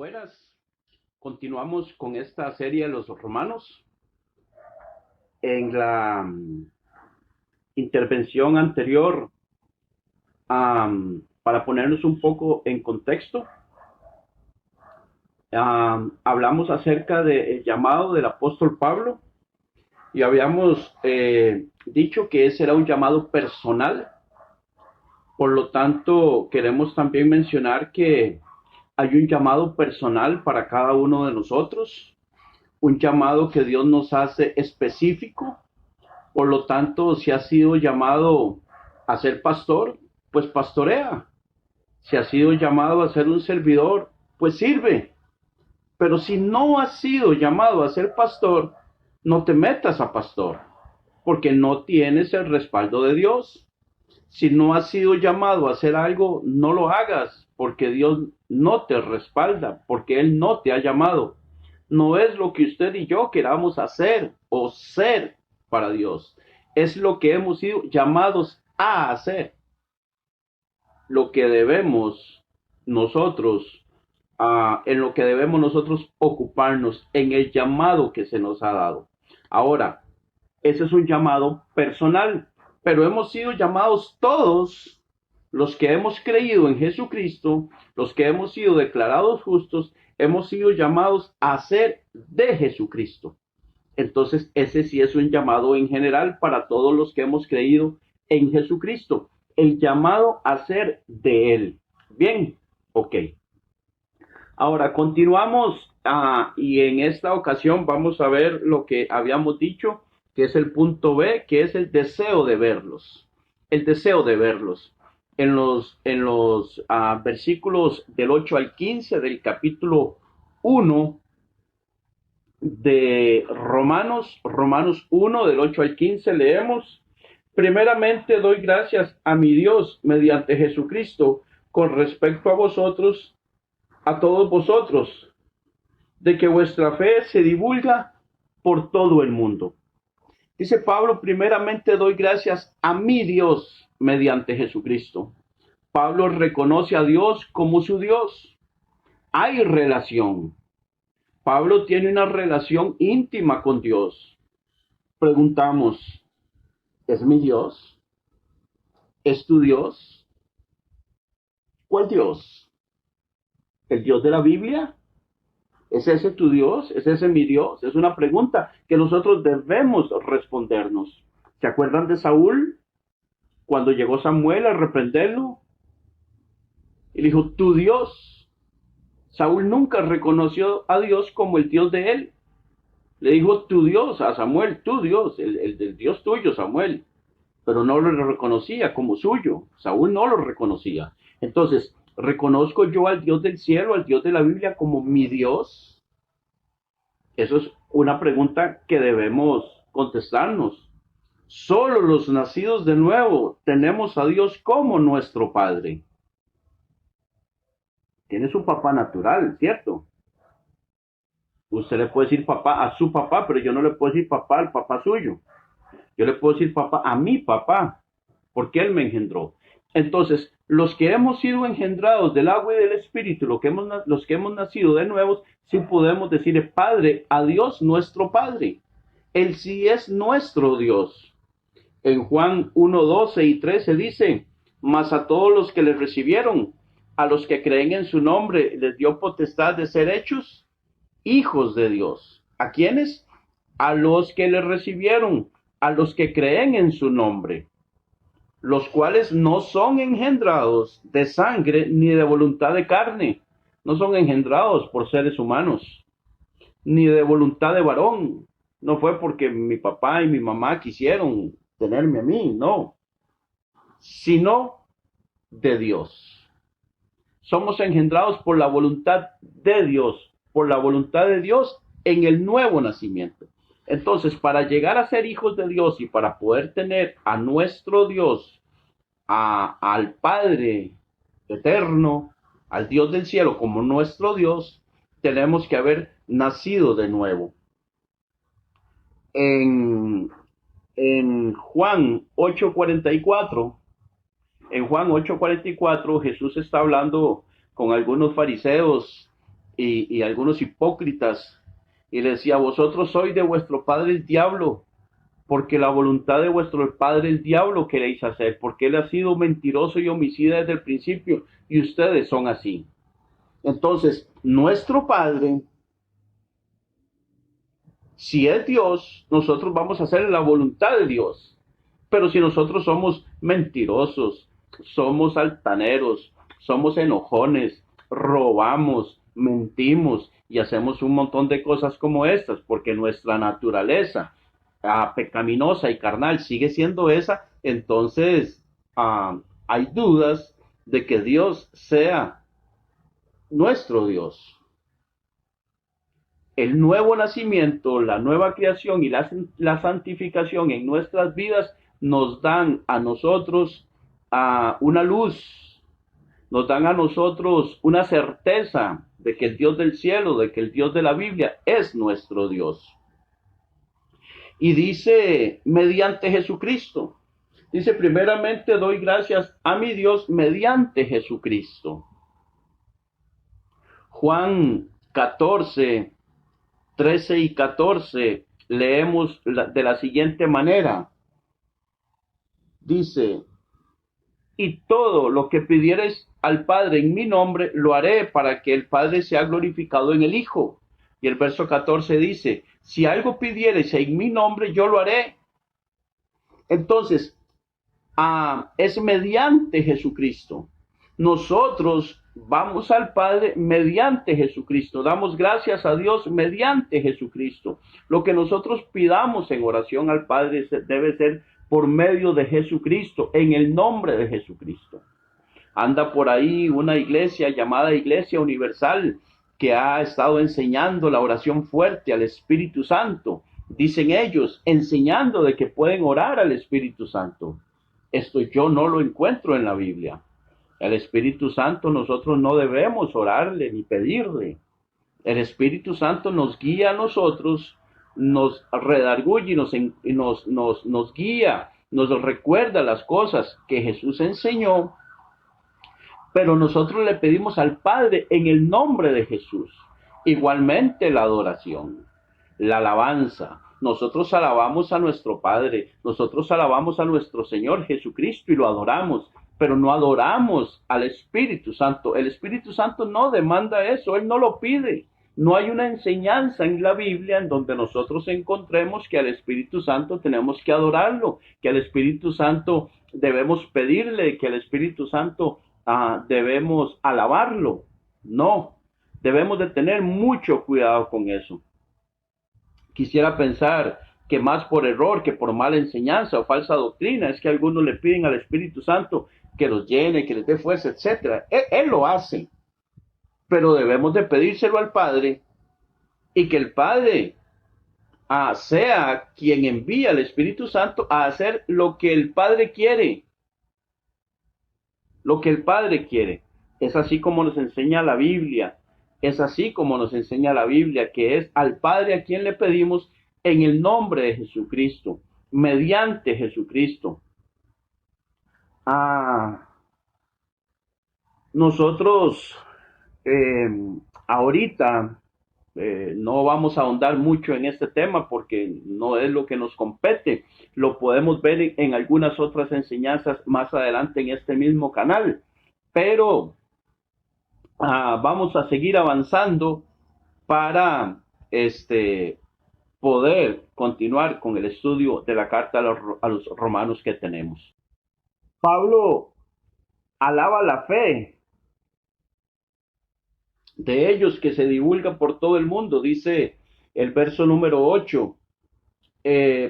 Buenas, continuamos con esta serie de los romanos. En la intervención anterior, para ponernos un poco en contexto, hablamos acerca del llamado del apóstol Pablo y habíamos dicho que ese era un llamado personal. Por lo tanto, queremos también mencionar que hay un llamado personal para cada uno de nosotros, un llamado que Dios nos hace específico. Por lo tanto, si has sido llamado a ser pastor, pues pastorea. Si has sido llamado a ser un servidor, pues sirve. Pero si no has sido llamado a ser pastor, no te metas a pastor, porque no tienes el respaldo de Dios. Si no has sido llamado a hacer algo, no lo hagas, porque Dios no te respalda, porque Él no te ha llamado. No es lo que usted y yo queramos hacer o ser para Dios. Es lo que hemos sido llamados a hacer. Lo que debemos nosotros, en lo que debemos nosotros ocuparnos, en el llamado que se nos ha dado. Ahora, ese es un llamado personal, pero hemos sido llamados todos los que hemos creído en Jesucristo, los que hemos sido declarados justos, hemos sido llamados a ser de Jesucristo. Entonces, ese sí es un llamado en general para todos los que hemos creído en Jesucristo. El llamado a ser de Él. Bien, ok. Ahora, continuamos y en esta ocasión vamos a ver lo que habíamos dicho, que es el punto B, que es el deseo de verlos. El deseo de verlos. En los versículos del 8 al 15 del capítulo 1 de Romanos 1, del 8 al 15, leemos: primeramente doy gracias a mi Dios mediante Jesucristo con respecto a vosotros, a todos vosotros, de que vuestra fe se divulga por todo el mundo. Dice Pablo, primeramente doy gracias a mi Dios mediante Jesucristo. Pablo reconoce a Dios como su Dios. Hay relación. Pablo tiene una relación íntima con Dios. Preguntamos, ¿es mi Dios? ¿Es tu Dios? ¿Cuál Dios? ¿El Dios de la Biblia? ¿Es ese tu Dios? ¿Es ese mi Dios? Es una pregunta que nosotros debemos respondernos. ¿Se acuerdan de Saúl? Cuando llegó Samuel a reprenderlo, y le dijo, tu Dios. Saúl nunca reconoció a Dios como el Dios de él. Le dijo tu Dios a Samuel, tu Dios, el Dios tuyo, Samuel. Pero no lo reconocía como suyo. Saúl no lo reconocía. Entonces, ¿reconozco yo al Dios del cielo, al Dios de la Biblia como mi Dios? Eso es una pregunta que debemos contestarnos. Solo los nacidos de nuevo tenemos a Dios como nuestro Padre. Tiene su papá natural, ¿cierto? Usted le puede decir papá a su papá, pero yo no le puedo decir papá al papá suyo. Yo le puedo decir papá a mi papá, porque él me engendró. Entonces, los que hemos sido engendrados del agua y del espíritu, los que hemos nacido de nuevos, sí podemos decirle Padre a Dios nuestro Padre. Él sí es nuestro Dios. En Juan 1, 12 y 13 dice, mas a todos los que le recibieron, a los que creen en su nombre, les dio potestad de ser hechos hijos de Dios. ¿A quiénes? A los que le recibieron, a los que creen en su nombre, los cuales no son engendrados de sangre ni de voluntad de carne, no son engendrados por seres humanos, ni de voluntad de varón. No fue porque mi papá y mi mamá quisieron tenerme a mí, no, sino de Dios. Somos engendrados por la voluntad de Dios, por la voluntad de Dios en el nuevo nacimiento. Entonces, para llegar a ser hijos de Dios y para poder tener a nuestro Dios, al Padre eterno, al Dios del cielo como nuestro Dios, tenemos que haber nacido de nuevo. En Juan 8:44, Jesús está hablando con algunos fariseos y algunos hipócritas, y le decía, vosotros sois de vuestro padre el diablo, porque la voluntad de vuestro padre el diablo queréis hacer, porque él ha sido mentiroso y homicida desde el principio, y ustedes son así. Entonces, nuestro Padre, si es Dios, nosotros vamos a hacer la voluntad de Dios. Pero si nosotros somos mentirosos, somos altaneros, somos enojones, robamos, mentimos y hacemos un montón de cosas como estas, porque nuestra naturaleza pecaminosa y carnal sigue siendo esa, entonces hay dudas de que Dios sea nuestro Dios. El nuevo nacimiento, la nueva creación y la santificación en nuestras vidas nos dan a nosotros una luz, nos dan a nosotros una certeza de que el Dios del cielo, de que el Dios de la Biblia es nuestro Dios. Y dice, mediante Jesucristo. Dice, primeramente doy gracias a mi Dios mediante Jesucristo. Juan 14, 13 y 14 leemos de la siguiente manera. Dice, y todo lo que pidiereis al Padre en mi nombre, lo haré para que el Padre sea glorificado en el Hijo. Y el verso 14 dice, si algo pidiereis en mi nombre, yo lo haré. Entonces, es mediante Jesucristo. Nosotros vamos al Padre mediante Jesucristo. Damos gracias a Dios mediante Jesucristo. Lo que nosotros pidamos en oración al Padre debe ser por medio de Jesucristo, en el nombre de Jesucristo. Anda por ahí una iglesia llamada Iglesia Universal que ha estado enseñando la oración fuerte al Espíritu Santo. Dicen ellos, enseñando de que pueden orar al Espíritu Santo. Esto yo no lo encuentro en la Biblia. El Espíritu Santo nosotros no debemos orarle ni pedirle. El Espíritu Santo nos guía a nosotros, nos redarguye y nos guía, nos recuerda las cosas que Jesús enseñó, pero nosotros le pedimos al Padre en el nombre de Jesús. Igualmente la adoración, la alabanza. Nosotros alabamos a nuestro Padre, nosotros alabamos a nuestro Señor Jesucristo y lo adoramos, pero no adoramos al Espíritu Santo. El Espíritu Santo no demanda eso, Él no lo pide. No hay una enseñanza en la Biblia en donde nosotros encontremos que al Espíritu Santo tenemos que adorarlo, que al Espíritu Santo debemos pedirle, que al Espíritu Santo debemos alabarlo. No, debemos de tener mucho cuidado con eso. Quisiera pensar que más por error que por mala enseñanza o falsa doctrina es que algunos le piden al Espíritu Santo que los llene, que les dé fuerza, etc. Él lo hace, pero debemos de pedírselo al Padre y que el Padre sea quien envía al Espíritu Santo a hacer lo que el Padre quiere. Lo que el Padre quiere. Es así como nos enseña la Biblia. Es así como nos enseña la Biblia, que es al Padre a quien le pedimos en el nombre de Jesucristo, mediante Jesucristo. Nosotros ahorita no vamos a ahondar mucho en este tema porque no es lo que nos compete. Lo podemos ver en algunas otras enseñanzas más adelante en este mismo canal. Pero vamos a seguir avanzando para poder continuar con el estudio de la carta a los romanos que tenemos. Pablo alaba la fe de ellos que se divulga por todo el mundo. Dice el verso número 8,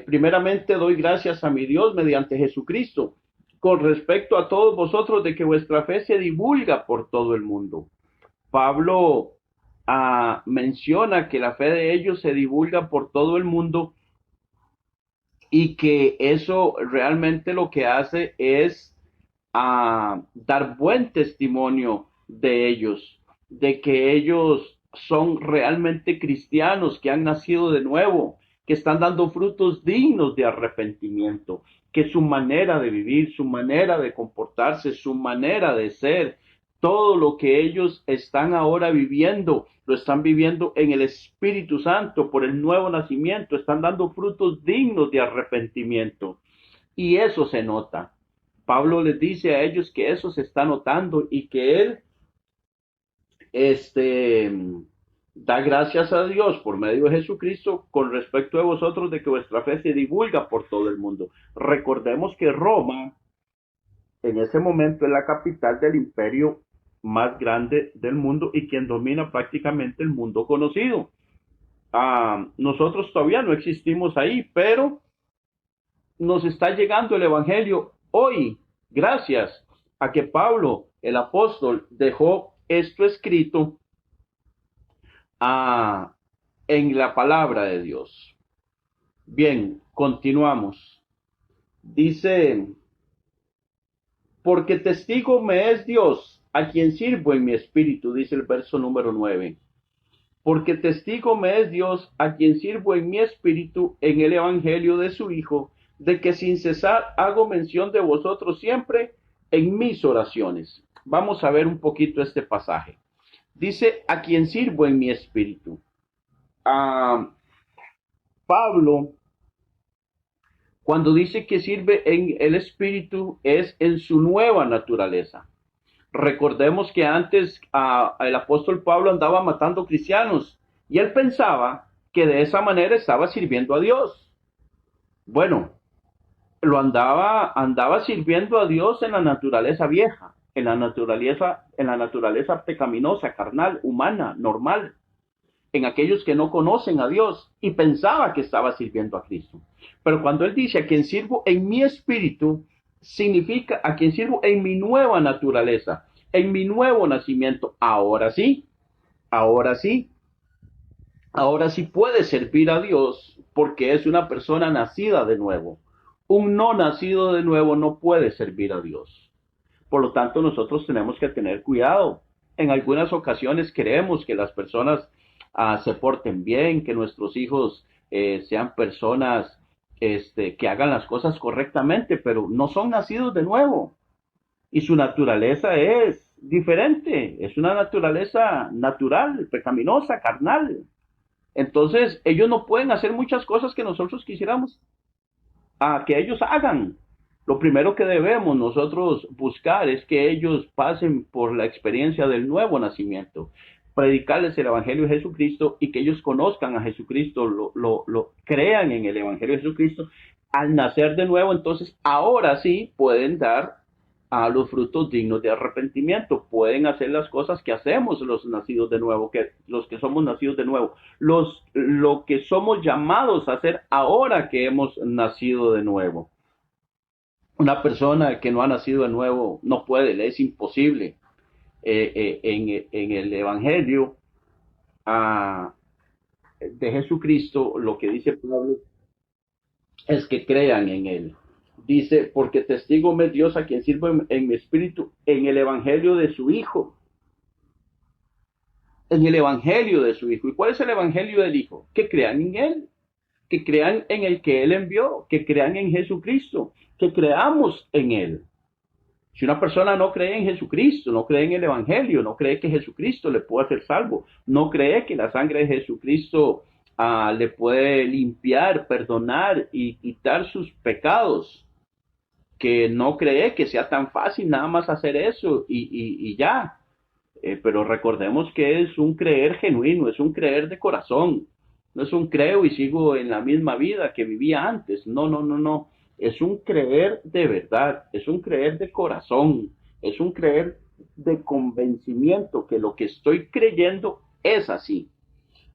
primeramente doy gracias a mi Dios mediante Jesucristo, con respecto a todos vosotros, de que vuestra fe se divulga por todo el mundo. Pablo menciona que la fe de ellos se divulga por todo el mundo y que eso realmente lo que hace es dar buen testimonio de ellos, de que ellos son realmente cristianos, que han nacido de nuevo, que están dando frutos dignos de arrepentimiento, que su manera de vivir, su manera de comportarse, su manera de ser Todo lo que ellos están ahora viviendo, lo están viviendo en el Espíritu Santo por el nuevo nacimiento. Están dando frutos dignos de arrepentimiento. Y eso se nota. Pablo les dice a ellos que eso se está notando y que él este, da gracias a Dios por medio de Jesucristo con respecto a vosotros de que vuestra fe se divulga por todo el mundo. Recordemos que Roma en ese momento es la capital del imperio más grande del mundo y quien domina prácticamente el mundo conocido. Nosotros todavía no existimos ahí, pero nos está llegando el Evangelio hoy, gracias a que Pablo, el apóstol, dejó esto escrito en la palabra de Dios. Bien, continuamos. Dice, porque testigo me es Dios, a quien sirvo en mi espíritu, dice el verso número 9. Porque testigo me es Dios, a quien sirvo en mi espíritu, en el evangelio de su Hijo, de que sin cesar hago mención de vosotros siempre en mis oraciones. Vamos a ver un poquito este pasaje. Dice, a quien sirvo en mi espíritu. Pablo, cuando dice que sirve en el espíritu, es en su nueva naturaleza. Recordemos que antes el apóstol Pablo andaba matando cristianos y él pensaba que de esa manera estaba sirviendo a Dios. Bueno, andaba sirviendo a Dios en la naturaleza vieja, en la naturaleza pecaminosa, carnal, humana, normal, en aquellos que no conocen a Dios y pensaba que estaba sirviendo a Cristo. Pero cuando él dice a quien sirvo en mi espíritu, significa a quien sirvo en mi nueva naturaleza, en mi nuevo nacimiento. Ahora sí puede servir a Dios porque es una persona nacida de nuevo. Un no nacido de nuevo no puede servir a Dios. Por lo tanto, nosotros tenemos que tener cuidado. En algunas ocasiones queremos que las personas se porten bien, que nuestros hijos sean personas que hagan las cosas correctamente, pero no son nacidos de nuevo. Y su naturaleza es diferente, es una naturaleza natural, pecaminosa, carnal. Entonces, ellos no pueden hacer muchas cosas que nosotros quisiéramos que ellos hagan. Lo primero que debemos nosotros buscar es que ellos pasen por la experiencia del nuevo nacimiento, predicarles el Evangelio de Jesucristo y que ellos conozcan a Jesucristo, lo crean en el Evangelio de Jesucristo. Al nacer de nuevo, entonces ahora sí pueden dar a los frutos dignos de arrepentimiento, pueden hacer las cosas que hacemos los nacidos de nuevo, los que somos nacidos de nuevo, lo que somos llamados a hacer ahora que hemos nacido de nuevo. Una persona que no ha nacido de nuevo no puede, le es imposible. En el Evangelio de Jesucristo, lo que dice Pablo es que crean en él. Dice, porque testigo me es Dios a quien sirvo en mi espíritu, en el evangelio de su Hijo. En el evangelio de su Hijo. ¿Y cuál es el evangelio del Hijo? Que crean en él, que crean en el que él envió, que crean en Jesucristo, que creamos en él. Si una persona no cree en Jesucristo, no cree en el evangelio, no cree que Jesucristo le puede hacer salvo, no cree que la sangre de Jesucristo le puede limpiar, perdonar y quitar sus pecados, que no cree que sea tan fácil nada más hacer eso y ya. Pero recordemos que es un creer genuino, es un creer de corazón. No es un creo y sigo en la misma vida que vivía antes. No. Es un creer de verdad, es un creer de corazón, es un creer de convencimiento que lo que estoy creyendo es así.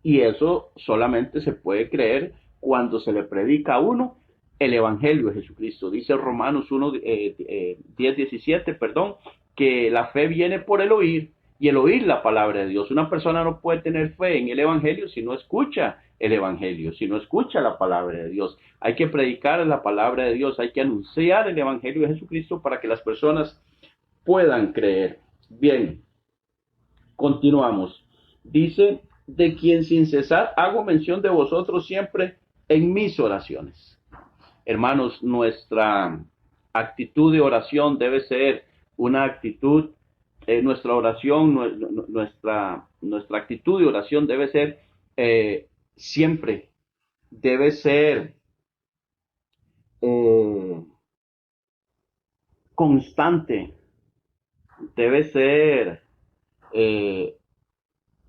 Y eso solamente se puede creer cuando se le predica a uno el Evangelio de Jesucristo. Dice Romanos 10:17, perdón, que la fe viene por el oír y el oír la palabra de Dios. Una persona no puede tener fe en el Evangelio si no escucha el Evangelio, si no escucha la palabra de Dios. Hay que predicar la palabra de Dios, hay que anunciar el Evangelio de Jesucristo para que las personas puedan creer. Bien, continuamos. Dice, de quien sin cesar hago mención de vosotros siempre en mis oraciones. Hermanos, nuestra actitud de oración debe ser una actitud nuestra oración, nuestra actitud de oración debe ser siempre, debe ser eh, constante, debe ser eh,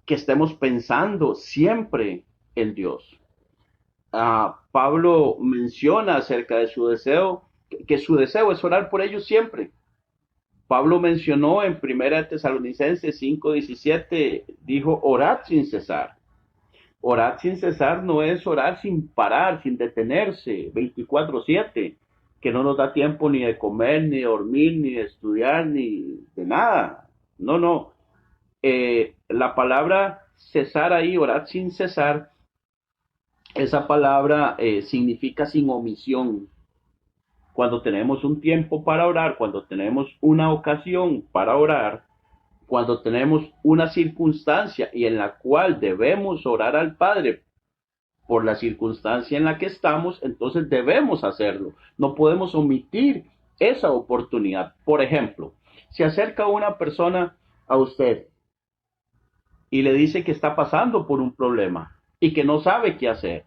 que estemos pensando siempre en Dios. Pablo menciona acerca de su deseo, que su deseo es orar por ellos siempre. Pablo mencionó en 1 Tesalonicenses 5:17, dijo, orad sin cesar. Orar sin cesar no es orar sin parar, sin detenerse, 24/7, que no nos da tiempo ni de comer, ni de dormir, ni de estudiar, ni de nada. No, no. La palabra cesar ahí, orar sin cesar, esa palabra significa sin omisión. Cuando tenemos un tiempo para orar, cuando tenemos una ocasión para orar, cuando tenemos una circunstancia y en la cual debemos orar al Padre por la circunstancia en la que estamos, entonces debemos hacerlo. No podemos omitir esa oportunidad. Por ejemplo, se acerca una persona a usted y le dice que está pasando por un problema y que no sabe qué hacer.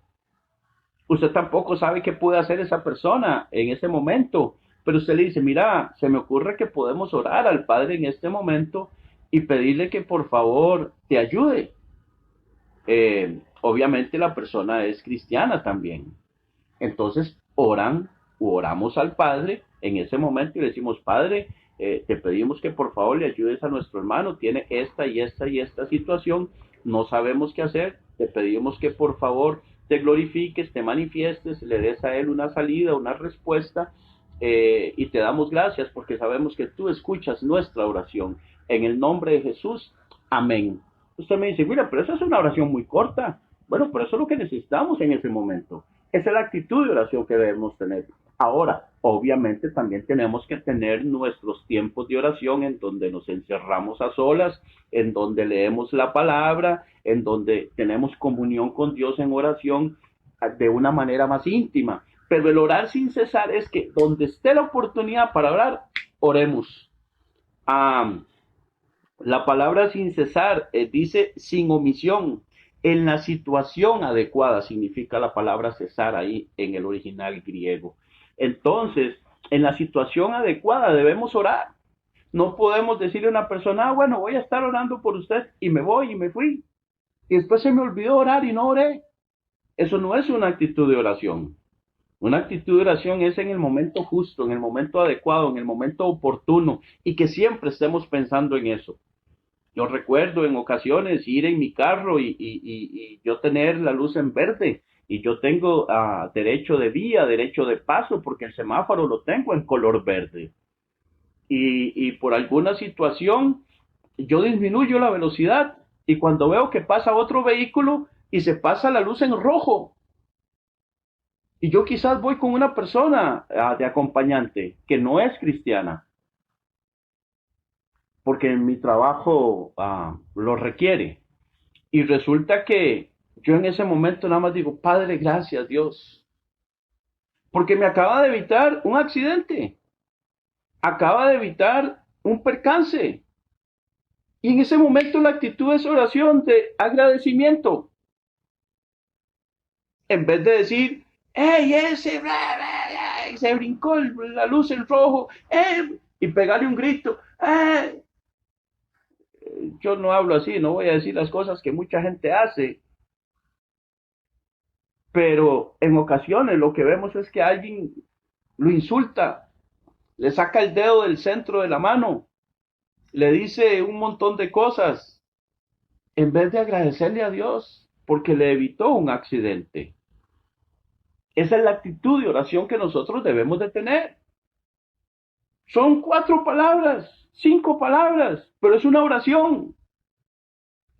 Usted tampoco sabe qué puede hacer esa persona en ese momento, pero usted le dice, mira, se me ocurre que podemos orar al Padre en este momento y pedirle que por favor te ayude. Obviamente la persona es cristiana también. Entonces oramos al Padre en ese momento y le decimos, Padre, te pedimos que por favor le ayudes a nuestro hermano, tiene esta y esta y esta situación, no sabemos qué hacer, te pedimos que por favor te glorifiques, te manifiestes, le des a él una salida, una respuesta, y te damos gracias porque sabemos que tú escuchas nuestra oración. En el nombre de Jesús, amén. Usted me dice, mira, pero esa es una oración muy corta. Bueno, pero eso es lo que necesitamos en ese momento. Esa es la actitud de oración que debemos tener. Ahora, obviamente también tenemos que tener nuestros tiempos de oración en donde nos encerramos a solas, en donde leemos la palabra, en donde tenemos comunión con Dios en oración de una manera más íntima. Pero el orar sin cesar es que donde esté la oportunidad para orar, oremos. La palabra sin cesar dice sin omisión. En la situación adecuada significa la palabra cesar ahí en el original griego. Entonces, en la situación adecuada debemos orar. No podemos decirle a una persona, bueno, voy a estar orando por usted y me voy y me fui. Y después se me olvidó orar y no oré. Eso no es una actitud de oración. Una actitud de oración es en el momento justo, en el momento adecuado, en el momento oportuno y que siempre estemos pensando en eso. Yo recuerdo en ocasiones ir en mi carro y yo tener la luz en verde y yo tengo derecho de vía, derecho de paso porque el semáforo lo tengo en color verde. Y por alguna situación yo disminuyo la velocidad y cuando veo que pasa otro vehículo y se pasa la luz en rojo y yo quizás voy con una persona de acompañante que no es cristiana porque mi trabajo lo requiere. Y resulta que yo en ese momento nada más digo, Padre, gracias Dios, porque me acaba de evitar un accidente, acaba de evitar un percance. Y en ese momento la actitud es oración de agradecimiento. En vez de decir, ¡hey, ese! Se brincó la luz en rojo, y pegarle un grito, ¡hey! Yo no hablo así, no voy a decir las cosas que mucha gente hace, pero en ocasiones lo que vemos es que alguien lo insulta, le saca el dedo del centro de la mano, le dice un montón de cosas, en vez de agradecerle a Dios porque le evitó un accidente. Esa es la actitud de oración que nosotros debemos de tener. Son 4 palabras, 5 palabras, pero es una oración.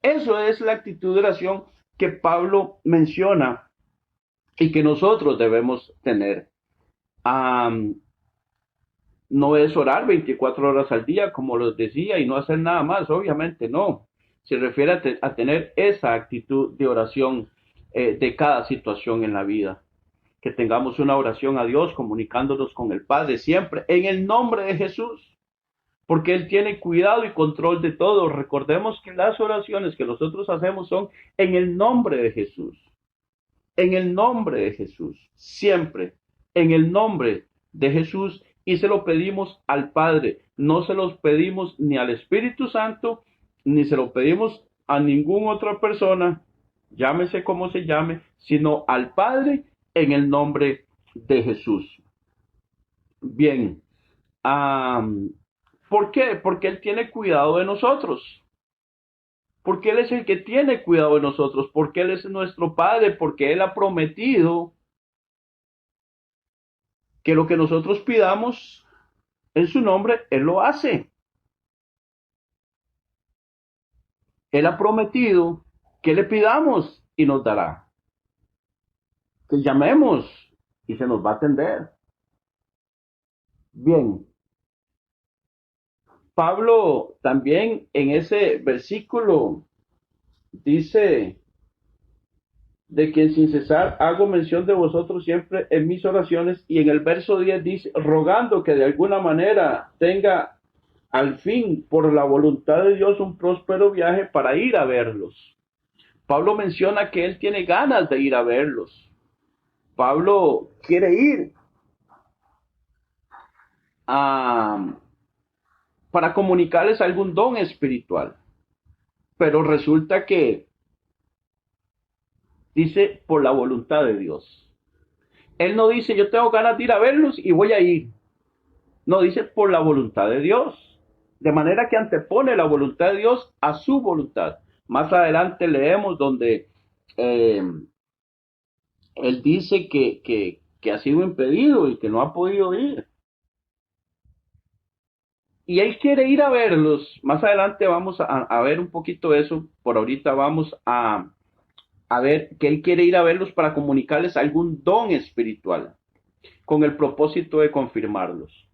Eso es la actitud de oración que Pablo menciona y que nosotros debemos tener. No es orar 24 horas al día, como les decía, y no hacer nada más, obviamente no. Se refiere a tener esa actitud de oración de cada situación en la vida. Que tengamos una oración a Dios, comunicándonos con el Padre siempre, en el nombre de Jesús. porque Él tiene cuidado y control de todo. Recordemos que las oraciones que nosotros hacemos son en el nombre de Jesús, en el nombre de Jesús, siempre en el nombre de Jesús, y se lo pedimos al Padre. No se los pedimos ni al Espíritu Santo, ni se lo pedimos a ninguna otra persona, llámese como se llame, sino al Padre en el nombre de Jesús. Bien, ¿por qué? Porque Él tiene cuidado de nosotros. Porque Él es el que tiene cuidado de nosotros. Porque Él es nuestro Padre. Porque Él ha prometido que lo que nosotros pidamos en su nombre, Él lo hace. Él ha prometido que le pidamos y nos dará. Que llamemos y se nos va a atender. Bien. Pablo también en ese versículo dice de que sin cesar hago mención de vosotros siempre en mis oraciones, y en el verso 10 dice, rogando que de alguna manera tenga al fin por la voluntad de Dios un próspero viaje para ir a verlos. Pablo menciona que él tiene ganas de ir a verlos. Pablo quiere ir para comunicarles algún don espiritual, pero resulta que dice por la voluntad de Dios. Él no dice yo tengo ganas de ir a verlos y voy a ir. No, dice por la voluntad de Dios. De manera que antepone la voluntad de Dios a su voluntad. Más adelante leemos donde él dice que ha sido impedido y que no ha podido ir. Y él quiere ir a verlos. Más adelante vamos a ver un poquito eso. Por ahorita vamos a ver que él quiere ir a verlos para comunicarles algún don espiritual, con el propósito de confirmarlos.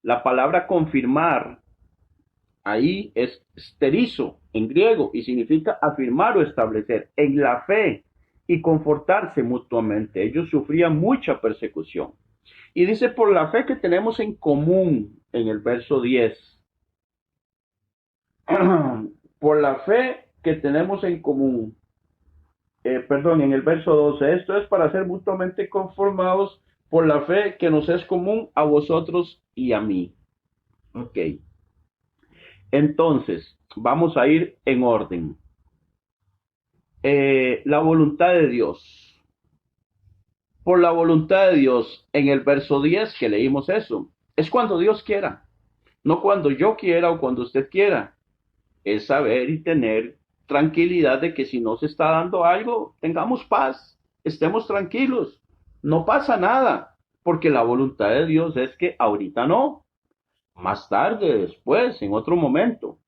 La palabra confirmar ahí es sterizo en griego y significa afirmar o establecer en la fe y confortarse mutuamente. Ellos sufrían mucha persecución. Y dice por la fe que tenemos en común en el verso 10. Por la fe que tenemos en común. En el verso 12. Esto es para ser mutuamente conformados por la fe que nos es común a vosotros y a mí. Ok. Entonces, vamos a ir en orden. La voluntad de Dios. Por la voluntad de Dios, en el verso 10 que leímos eso, es cuando Dios quiera, no cuando yo quiera o cuando usted quiera. Es saber y tener tranquilidad de que si no se está dando algo, tengamos paz, estemos tranquilos, no pasa nada, porque la voluntad de Dios es que ahorita no, más tarde, después, en otro momento.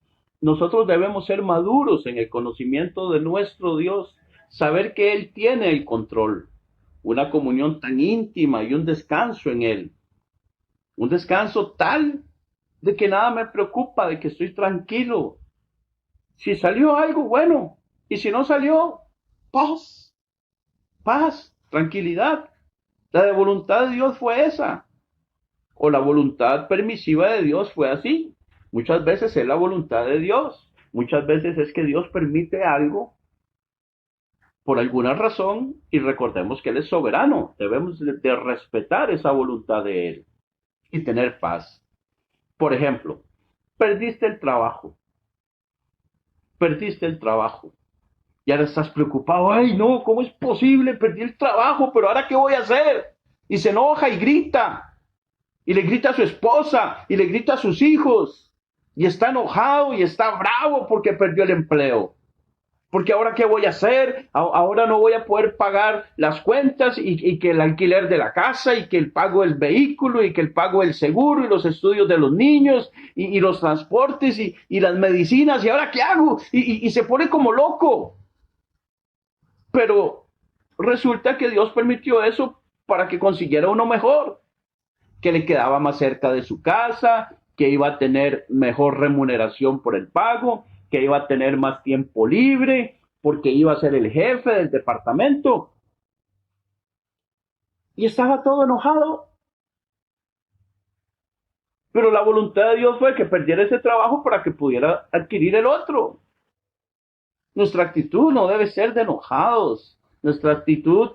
Nosotros debemos ser maduros en el conocimiento de nuestro Dios, saber que Él tiene el control, una comunión tan íntima y un descanso en Él, un descanso tal de que nada me preocupa, de que estoy tranquilo. Si salió algo, bueno, y si no salió, paz, paz, tranquilidad. La de voluntad de Dios fue esa, o la voluntad permisiva de Dios fue así. Muchas veces es la voluntad de Dios, muchas veces es que Dios permite algo por alguna razón y recordemos que Él es soberano, debemos de respetar esa voluntad de Él y tener paz. Por ejemplo, perdiste el trabajo y ahora estás preocupado, ay no, ¿cómo es posible? Perdí el trabajo, pero ahora ¿qué voy a hacer? Y se enoja y grita, y le grita a su esposa, y le grita a sus hijos, y está enojado y está bravo porque perdió el empleo. Porque ahora ¿qué voy a hacer? Ahora no voy a poder pagar las cuentas y que el alquiler de la casa y que el pago del vehículo y que el pago del seguro y los estudios de los niños y los transportes y las medicinas. ¿Y ahora qué hago? Y se pone como loco. Pero resulta que Dios permitió eso para que consiguiera uno mejor, que le quedaba más cerca de su casa, que iba a tener mejor remuneración por el pago, que iba a tener más tiempo libre, porque iba a ser el jefe del departamento. Y estaba todo enojado. Pero la voluntad de Dios fue que perdiera ese trabajo para que pudiera adquirir el otro. Nuestra actitud no debe ser de enojados. Nuestra actitud,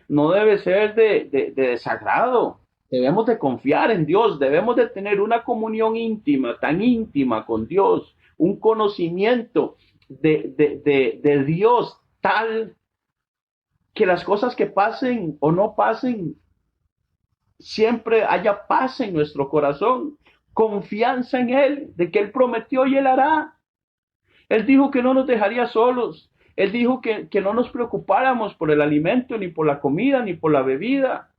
no debe ser de desagrado. Debemos de confiar en Dios, debemos de tener una comunión íntima, tan íntima con Dios, un conocimiento de Dios tal que las cosas que pasen o no pasen, siempre haya paz en nuestro corazón, confianza en Él, de que Él prometió y Él hará. Él dijo que no nos dejaría solos. Él dijo que no nos preocupáramos por el alimento, ni por la comida, ni por la bebida.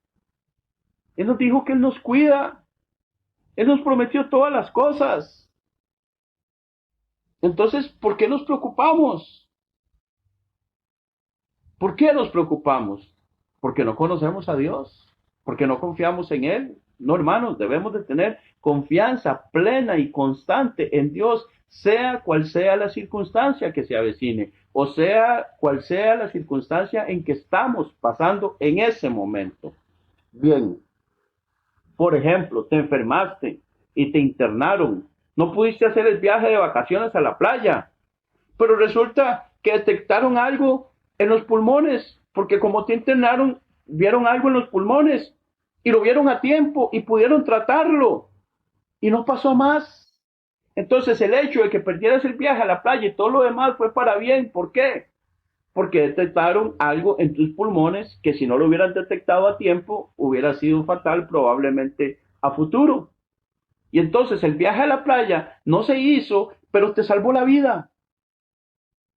Él nos dijo que Él nos cuida. Él nos prometió todas las cosas. Entonces, ¿por qué nos preocupamos? ¿Por qué nos preocupamos? Porque no conocemos a Dios, porque no confiamos en Él. No, hermanos, debemos de tener confianza plena y constante en Dios, sea cual sea la circunstancia que se avecine, o sea cual sea la circunstancia en que estamos pasando en ese momento. Bien, por ejemplo, te enfermaste y te internaron. No pudiste hacer el viaje de vacaciones a la playa, pero resulta que detectaron algo en los pulmones, porque como te internaron, vieron algo en los pulmones y lo vieron a tiempo y pudieron tratarlo y no pasó más. Entonces el hecho de que perdieras el viaje a la playa y todo lo demás fue para bien. ¿Por qué? Porque detectaron algo en tus pulmones que si no lo hubieran detectado a tiempo hubiera sido fatal probablemente a futuro. Y entonces el viaje a la playa no se hizo, pero te salvó la vida.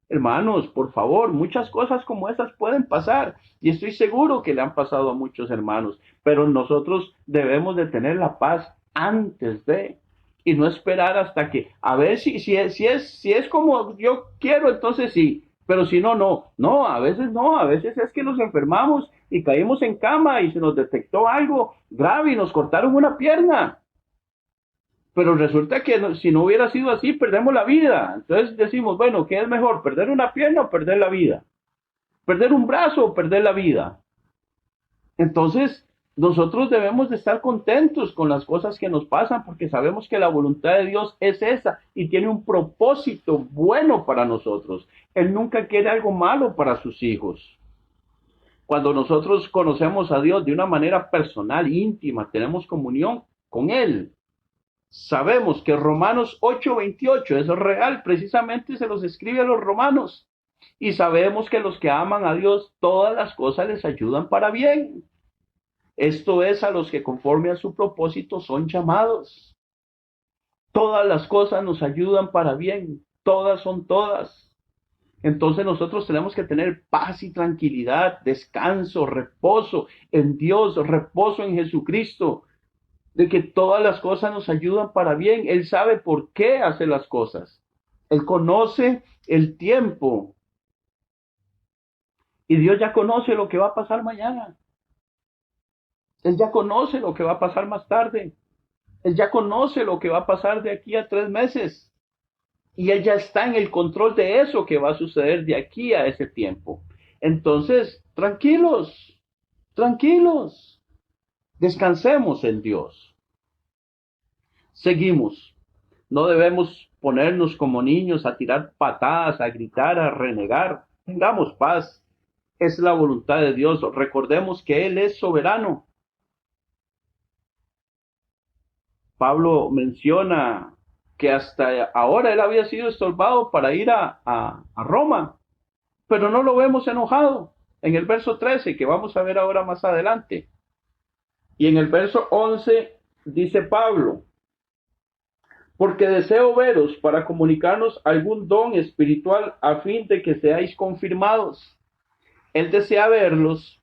Hermanos, por favor, muchas cosas como esas pueden pasar y estoy seguro que le han pasado a muchos hermanos, pero nosotros debemos de tener la paz antes de y no esperar hasta que, a ver si es como yo quiero, entonces sí, pero si no, no, no, a veces es que nos enfermamos y caímos en cama y se nos detectó algo grave y nos cortaron una pierna. Pero resulta que si no hubiera sido así, perdemos la vida. Entonces decimos, bueno, ¿qué es mejor? ¿Perder una pierna o perder la vida? ¿Perder un brazo o perder la vida? Entonces, nosotros debemos de estar contentos con las cosas que nos pasan porque sabemos que la voluntad de Dios es esa y tiene un propósito bueno para nosotros. Él nunca quiere algo malo para sus hijos. Cuando nosotros conocemos a Dios de una manera personal, íntima, tenemos comunión con Él. Sabemos que Romanos 8:28 es real, precisamente se los escribe a los romanos. Y sabemos que los que aman a Dios, todas las cosas les ayudan para bien. Esto es a los que conforme a su propósito son llamados. Todas las cosas nos ayudan para bien, todas son todas. Entonces nosotros tenemos que tener paz y tranquilidad, descanso, reposo en Dios, reposo en Jesucristo, de que todas las cosas nos ayudan para bien. Él sabe por qué hace las cosas. Él conoce el tiempo. Y Dios ya conoce lo que va a pasar mañana. Él ya conoce lo que va a pasar más tarde. Él ya conoce lo que va a pasar de aquí a 3 meses. Y Él ya está en el control de eso que va a suceder de aquí a ese tiempo. Entonces, tranquilos, tranquilos. Descansemos en Dios. Seguimos. No debemos ponernos como niños a tirar patadas, a gritar, a renegar. Tengamos paz. Es la voluntad de Dios. Recordemos que Él es soberano. Pablo menciona que hasta ahora él había sido estorbado para ir a Roma, pero no lo vemos enojado. En el verso 13, que vamos a ver ahora más adelante. Y en el verso 11 dice Pablo, porque deseo veros para comunicarnos algún don espiritual a fin de que seáis confirmados. Él desea verlos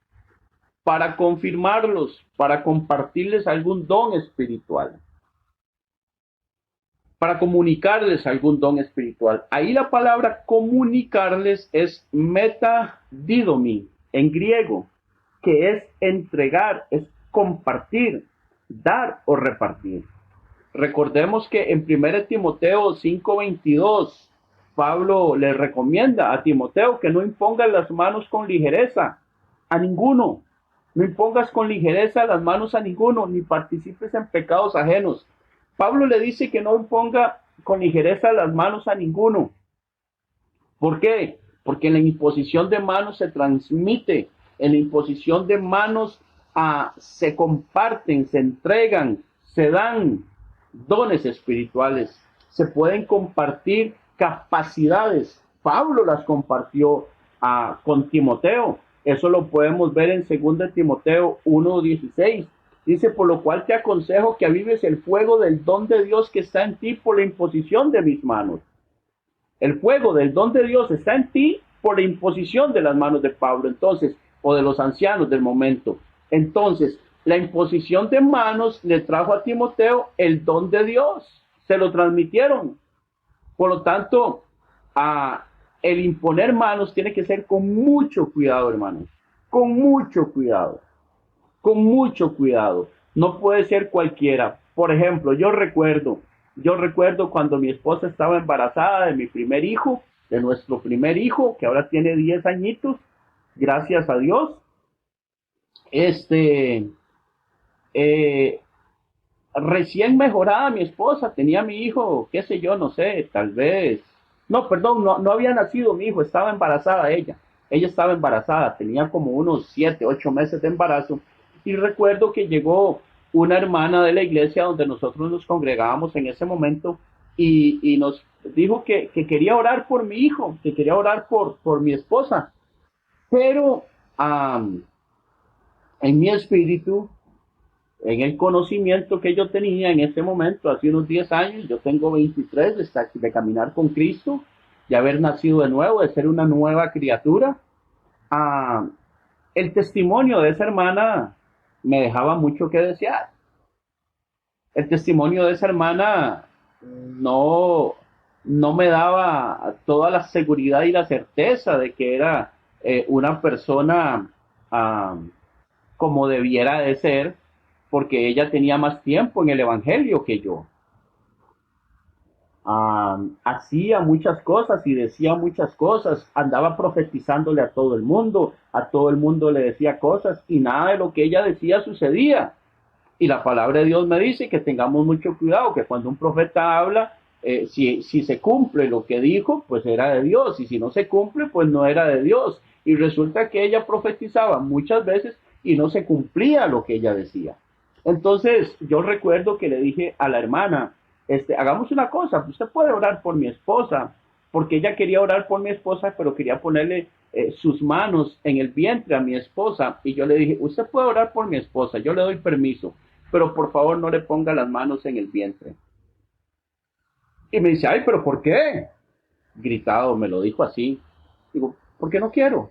para confirmarlos, para compartirles algún don espiritual, para comunicarles algún don espiritual. Ahí la palabra comunicarles es metadidomi en griego, que es entregar, es compartir, dar o repartir. Recordemos que en 1 Timoteo 5:22, Pablo le recomienda a Timoteo que no imponga las manos con ligereza a ninguno, No impongas con ligereza las manos a ninguno, ni participes en pecados ajenos. Pablo le dice que no imponga con ligereza las manos a ninguno. ¿Por qué? Porque en la imposición de manos se transmite, en la imposición de manos se comparten, se entregan, se dan dones espirituales, se pueden compartir capacidades. Pablo las compartió con Timoteo. Eso lo podemos ver en 2 Timoteo 1:16. Dice, por lo cual te aconsejo que avives el fuego del don de Dios que está en ti por la imposición de mis manos. El fuego del don de Dios está en ti por la imposición de las manos de Pablo, entonces, o de los ancianos del momento. Entonces, la imposición de manos le trajo a Timoteo el don de Dios, se lo transmitieron. Por lo tanto, el imponer manos tiene que ser con mucho cuidado, hermanos, con mucho cuidado, con mucho cuidado. No puede ser cualquiera. Por ejemplo, yo recuerdo cuando mi esposa estaba embarazada de mi primer hijo, de nuestro primer hijo, que ahora tiene 10 añitos, gracias a Dios. Este, eh, Recién mejorada mi esposa, tenía mi hijo, qué sé yo, no sé, tal vez. No, perdón, no había nacido mi hijo, estaba embarazada ella. Ella estaba embarazada, tenía como unos 7, 8 meses de embarazo. Y recuerdo que llegó una hermana de la iglesia donde nosotros nos congregábamos en ese momento y nos dijo que quería orar por mi hijo, que quería orar por mi esposa. Pero um, en mi espíritu, en el conocimiento que yo tenía en ese momento, hace unos 10 años, yo tengo 23 de caminar con Cristo, de haber nacido de nuevo, de ser una nueva criatura. Ah, el testimonio de esa hermana me dejaba mucho que desear. El testimonio de esa hermana no, no me daba toda la seguridad y la certeza de que era una persona ah, como debiera de ser, porque ella tenía más tiempo en el Evangelio que yo. Hacía muchas cosas y decía muchas cosas, andaba profetizándole a todo el mundo le decía cosas y nada de lo que ella decía sucedía. Y la palabra de Dios me dice que tengamos mucho cuidado, que cuando un profeta habla, si se cumple lo que dijo, pues era de Dios, y si no se cumple, pues no era de Dios. Y resulta que ella profetizaba muchas veces y no se cumplía lo que ella decía. Entonces, yo recuerdo que le dije a la hermana, hagamos una cosa, usted puede orar por mi esposa, porque ella quería orar por mi esposa, pero quería ponerle sus manos en el vientre a mi esposa. Y yo le dije, usted puede orar por mi esposa, yo le doy permiso, pero por favor no le ponga las manos en el vientre. Y me dice, ay, pero ¿por qué? Gritado, me lo dijo así. Digo, porque no quiero.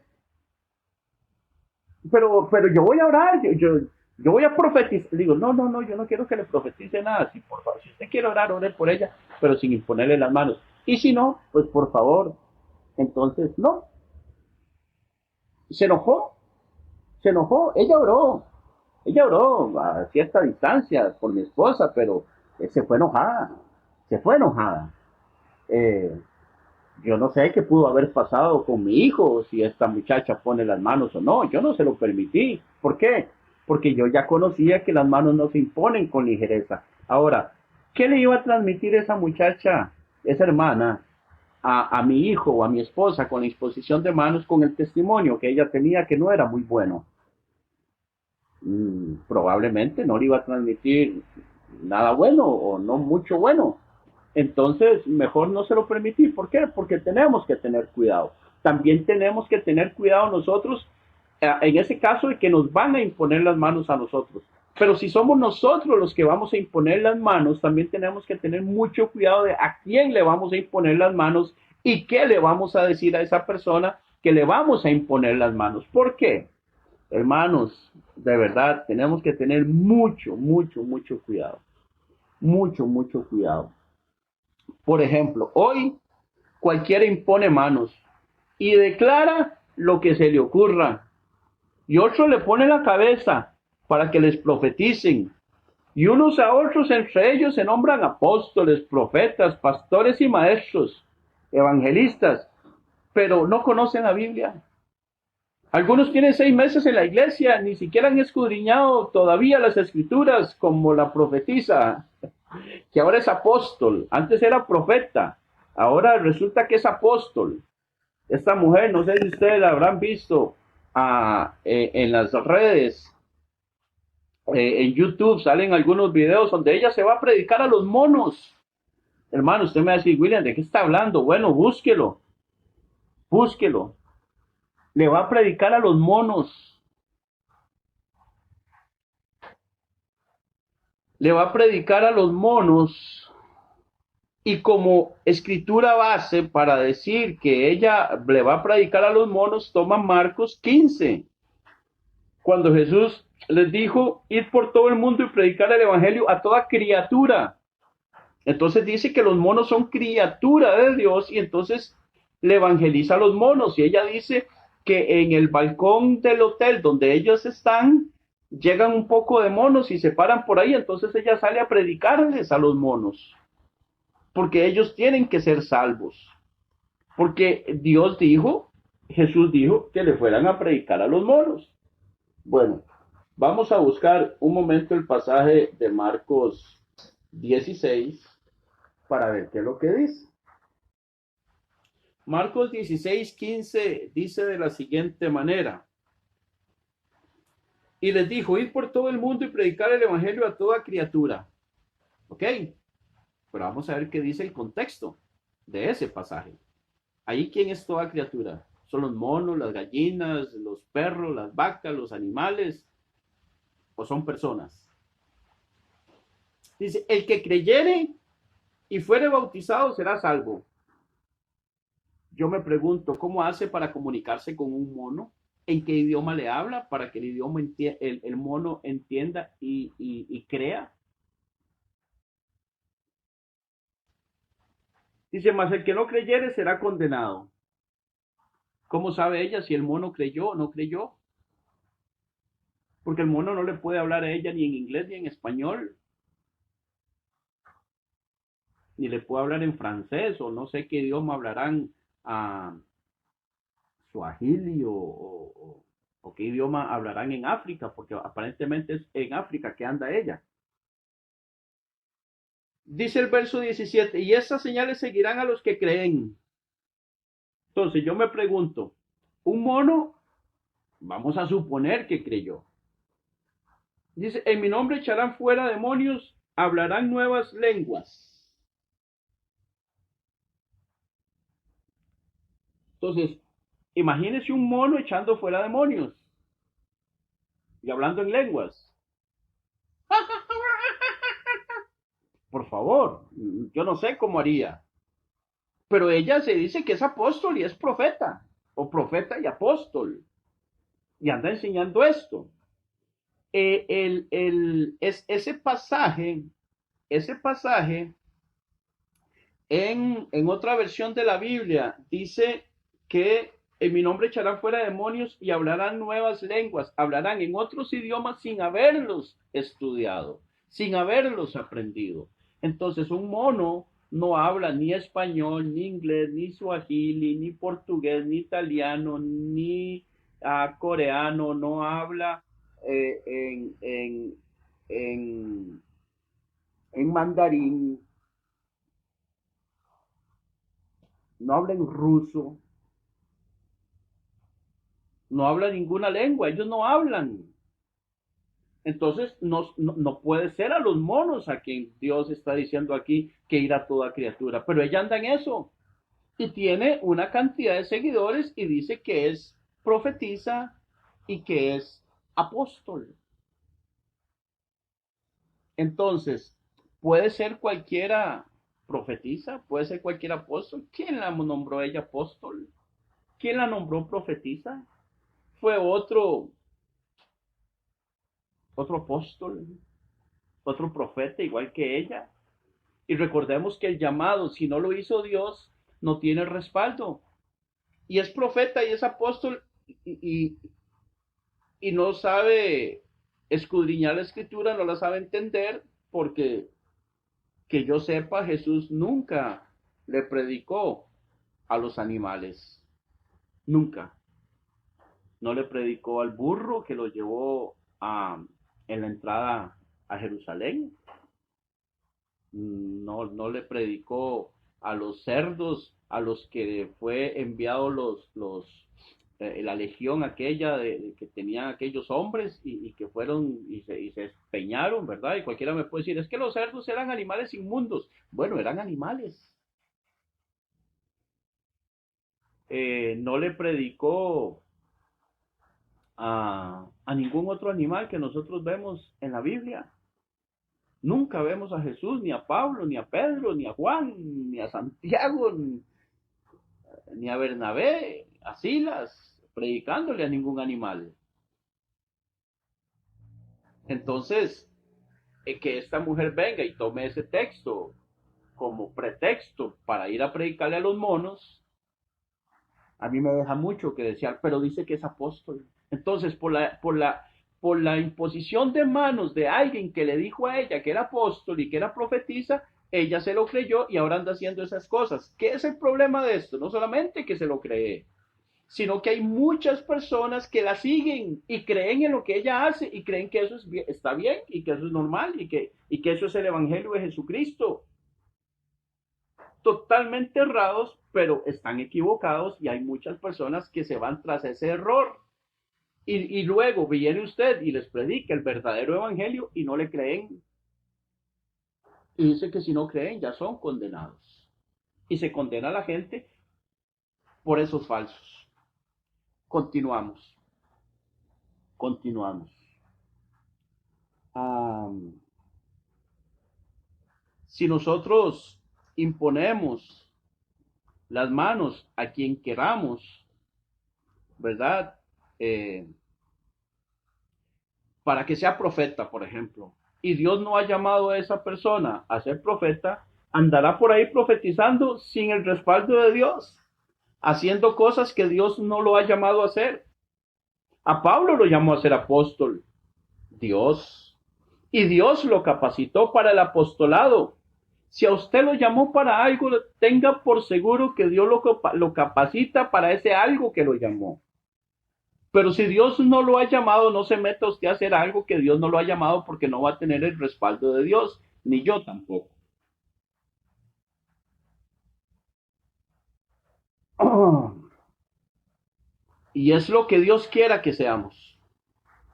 Pero yo voy a orar, yo voy a profetizar. Digo, no, yo no quiero que le profetice nada. Si, por favor, si usted quiere orar, ore por ella, pero sin imponerle las manos. Y si no, pues por favor. Entonces, no. Se enojó, ella oró a cierta distancia por mi esposa, pero se fue enojada, se fue enojada. Eh, yo no sé qué pudo haber pasado con mi hijo, si esta muchacha pone las manos o no, yo no se lo permití. ¿Por qué? Porque yo ya conocía que las manos no se imponen con ligereza. Ahora, ¿qué le iba a transmitir esa muchacha, esa hermana, a mi hijo o a mi esposa con la exposición de manos, con el testimonio que ella tenía que no era muy bueno? Probablemente no le iba a transmitir nada bueno o no mucho bueno. Entonces, mejor no se lo permití. ¿Por qué? Porque tenemos que tener cuidado. También tenemos que tener cuidado nosotros, en ese caso de que nos van a imponer las manos a nosotros. Pero si somos nosotros los que vamos a imponer las manos, también tenemos que tener mucho cuidado de a quién le vamos a imponer las manos y qué le vamos a decir a esa persona que le vamos a imponer las manos. ¿Por qué? Hermanos, de verdad, tenemos que tener mucho, mucho, mucho cuidado. Mucho, mucho cuidado. Por ejemplo, hoy cualquiera impone manos y declara lo que se le ocurra. Y otro le pone la cabeza para que les profeticen. Y unos a otros entre ellos se nombran apóstoles, profetas, pastores y maestros, evangelistas, pero no conocen la Biblia. Algunos tienen 6 meses en la iglesia, ni siquiera han escudriñado todavía las escrituras como la profetisa, que ahora es apóstol. Antes era profeta, ahora resulta que es apóstol. Esta mujer, no sé si ustedes la habrán visto en las redes, en YouTube salen algunos videos donde ella se va a predicar a los monos. Hermano, usted me va a decir, William, ¿de qué está hablando? Bueno, búsquelo, búsquelo. Le va a predicar a los monos. Le va a predicar a los monos. Y como escritura base para decir que ella le va a predicar a los monos, toma Marcos 15. Cuando Jesús les dijo, ir por todo el mundo y predicar el evangelio a toda criatura. Entonces dice que los monos son criatura de Dios y entonces le evangeliza a los monos. Y ella dice que en el balcón del hotel donde ellos están, llegan un poco de monos y se paran por ahí. Entonces ella sale a predicarles a los monos. Porque ellos tienen que ser salvos. Porque Dios dijo, Jesús dijo que le fueran a predicar a los monos. Bueno, vamos a buscar un momento el pasaje de Marcos 16 para ver qué es lo que dice. Marcos 16:15 dice de la siguiente manera. Y les dijo, id por todo el mundo y predicar el evangelio a toda criatura. ¿Ok? Pero vamos a ver qué dice el contexto de ese pasaje. Ahí, ¿quién es toda criatura? Son los monos, las gallinas, los perros, las vacas, los animales, o son personas. Dice, el que creyere y fuere bautizado será salvo. Yo me pregunto, ¿cómo hace para comunicarse con un mono? ¿En qué idioma le habla para que el idioma el mono entienda y crea? Dice, mas el que no creyere será condenado. ¿Cómo sabe ella si el mono creyó o no creyó? Porque el mono no le puede hablar a ella ni en inglés ni en español, ni le puede hablar en francés o no sé qué idioma hablarán a Swahili o qué idioma hablarán en África, porque aparentemente es en África que anda ella. Dice el verso 17, y estas señales seguirán a los que creen. Entonces yo me pregunto, un mono, vamos a suponer que creyó. Dice, en mi nombre echarán fuera demonios, hablarán nuevas lenguas. Entonces, imagínese un mono echando fuera demonios y hablando en lenguas. Por favor, yo no sé cómo haría. Pero ella se dice que es apóstol y es profeta, o profeta y apóstol, y anda enseñando esto. Ese pasaje en otra versión de la Biblia dice que en mi nombre echarán fuera demonios y hablarán nuevas lenguas, hablarán en otros idiomas sin haberlos estudiado, sin haberlos aprendido. Entonces un mono no habla ni español, ni inglés, ni suajili, ni portugués, ni italiano, ni coreano, no habla eh, en, en, en, en mandarín, no habla en ruso, no habla ninguna lengua, ellos no hablan. Entonces no puede ser a los monos a quien Dios está diciendo aquí que irá toda criatura, pero ella anda en eso y tiene una cantidad de seguidores y dice que es profetiza y que es apóstol. Entonces, puede ser cualquiera profetiza, puede ser cualquier apóstol. ¿Quién la nombró ella apóstol? ¿Quién la nombró profetiza? Fue otro apóstol, otro profeta igual que ella. Y recordemos que el llamado, si no lo hizo Dios, no tiene respaldo. Y es profeta y es apóstol y, y no sabe escudriñar la escritura, no la sabe entender, porque que yo sepa, Jesús nunca le predicó a los animales. Nunca. no le predicó al burro que lo llevó en la entrada a Jerusalén, no le predicó a los cerdos a los que fue enviado la legión aquella que tenían aquellos hombres y que fueron y se empeñaron, ¿verdad? Y cualquiera me puede decir, es que los cerdos eran animales inmundos. Bueno, eran animales. No le predicó a ningún otro animal que nosotros vemos en la Biblia. Nunca vemos a Jesús, ni a Pablo, ni a Pedro, ni a Juan, ni a Santiago, ni a Bernabé, a Silas, predicándole a ningún animal. Entonces, que esta mujer venga y tome ese texto como pretexto para ir a predicarle a los monos, a mí me deja mucho que desear, pero dice que es apóstol. Entonces, por la imposición de manos de alguien que le dijo a ella que era apóstol y que era profetisa, ella se lo creyó y ahora anda haciendo esas cosas. ¿Qué es el problema de esto? No solamente que se lo cree, sino que hay muchas personas que la siguen y creen en lo que ella hace y creen que eso está bien y que eso es normal y que eso es el Evangelio de Jesucristo. Totalmente errados, pero están equivocados y hay muchas personas que se van tras ese error. Y luego viene usted y les predica el verdadero evangelio y no le creen. Y dice que si no creen ya son condenados. Y se condena a la gente por esos falsos. Continuamos. Continuamos. Um, si nosotros imponemos las manos a quien queramos, ¿verdad? Para que sea profeta, por ejemplo, y Dios no ha llamado a esa persona a ser profeta, andará por ahí profetizando sin el respaldo de Dios, haciendo cosas que Dios no lo ha llamado a hacer. A Pablo lo llamó a ser apóstol, Dios, y Dios lo capacitó para el apostolado. Si a usted lo llamó para algo, tenga por seguro que Dios lo capacita para ese algo que lo llamó. Pero si Dios no lo ha llamado, no se meta usted a hacer algo que Dios no lo ha llamado porque no va a tener el respaldo de Dios, ni yo tampoco. Y es lo que Dios quiera que seamos.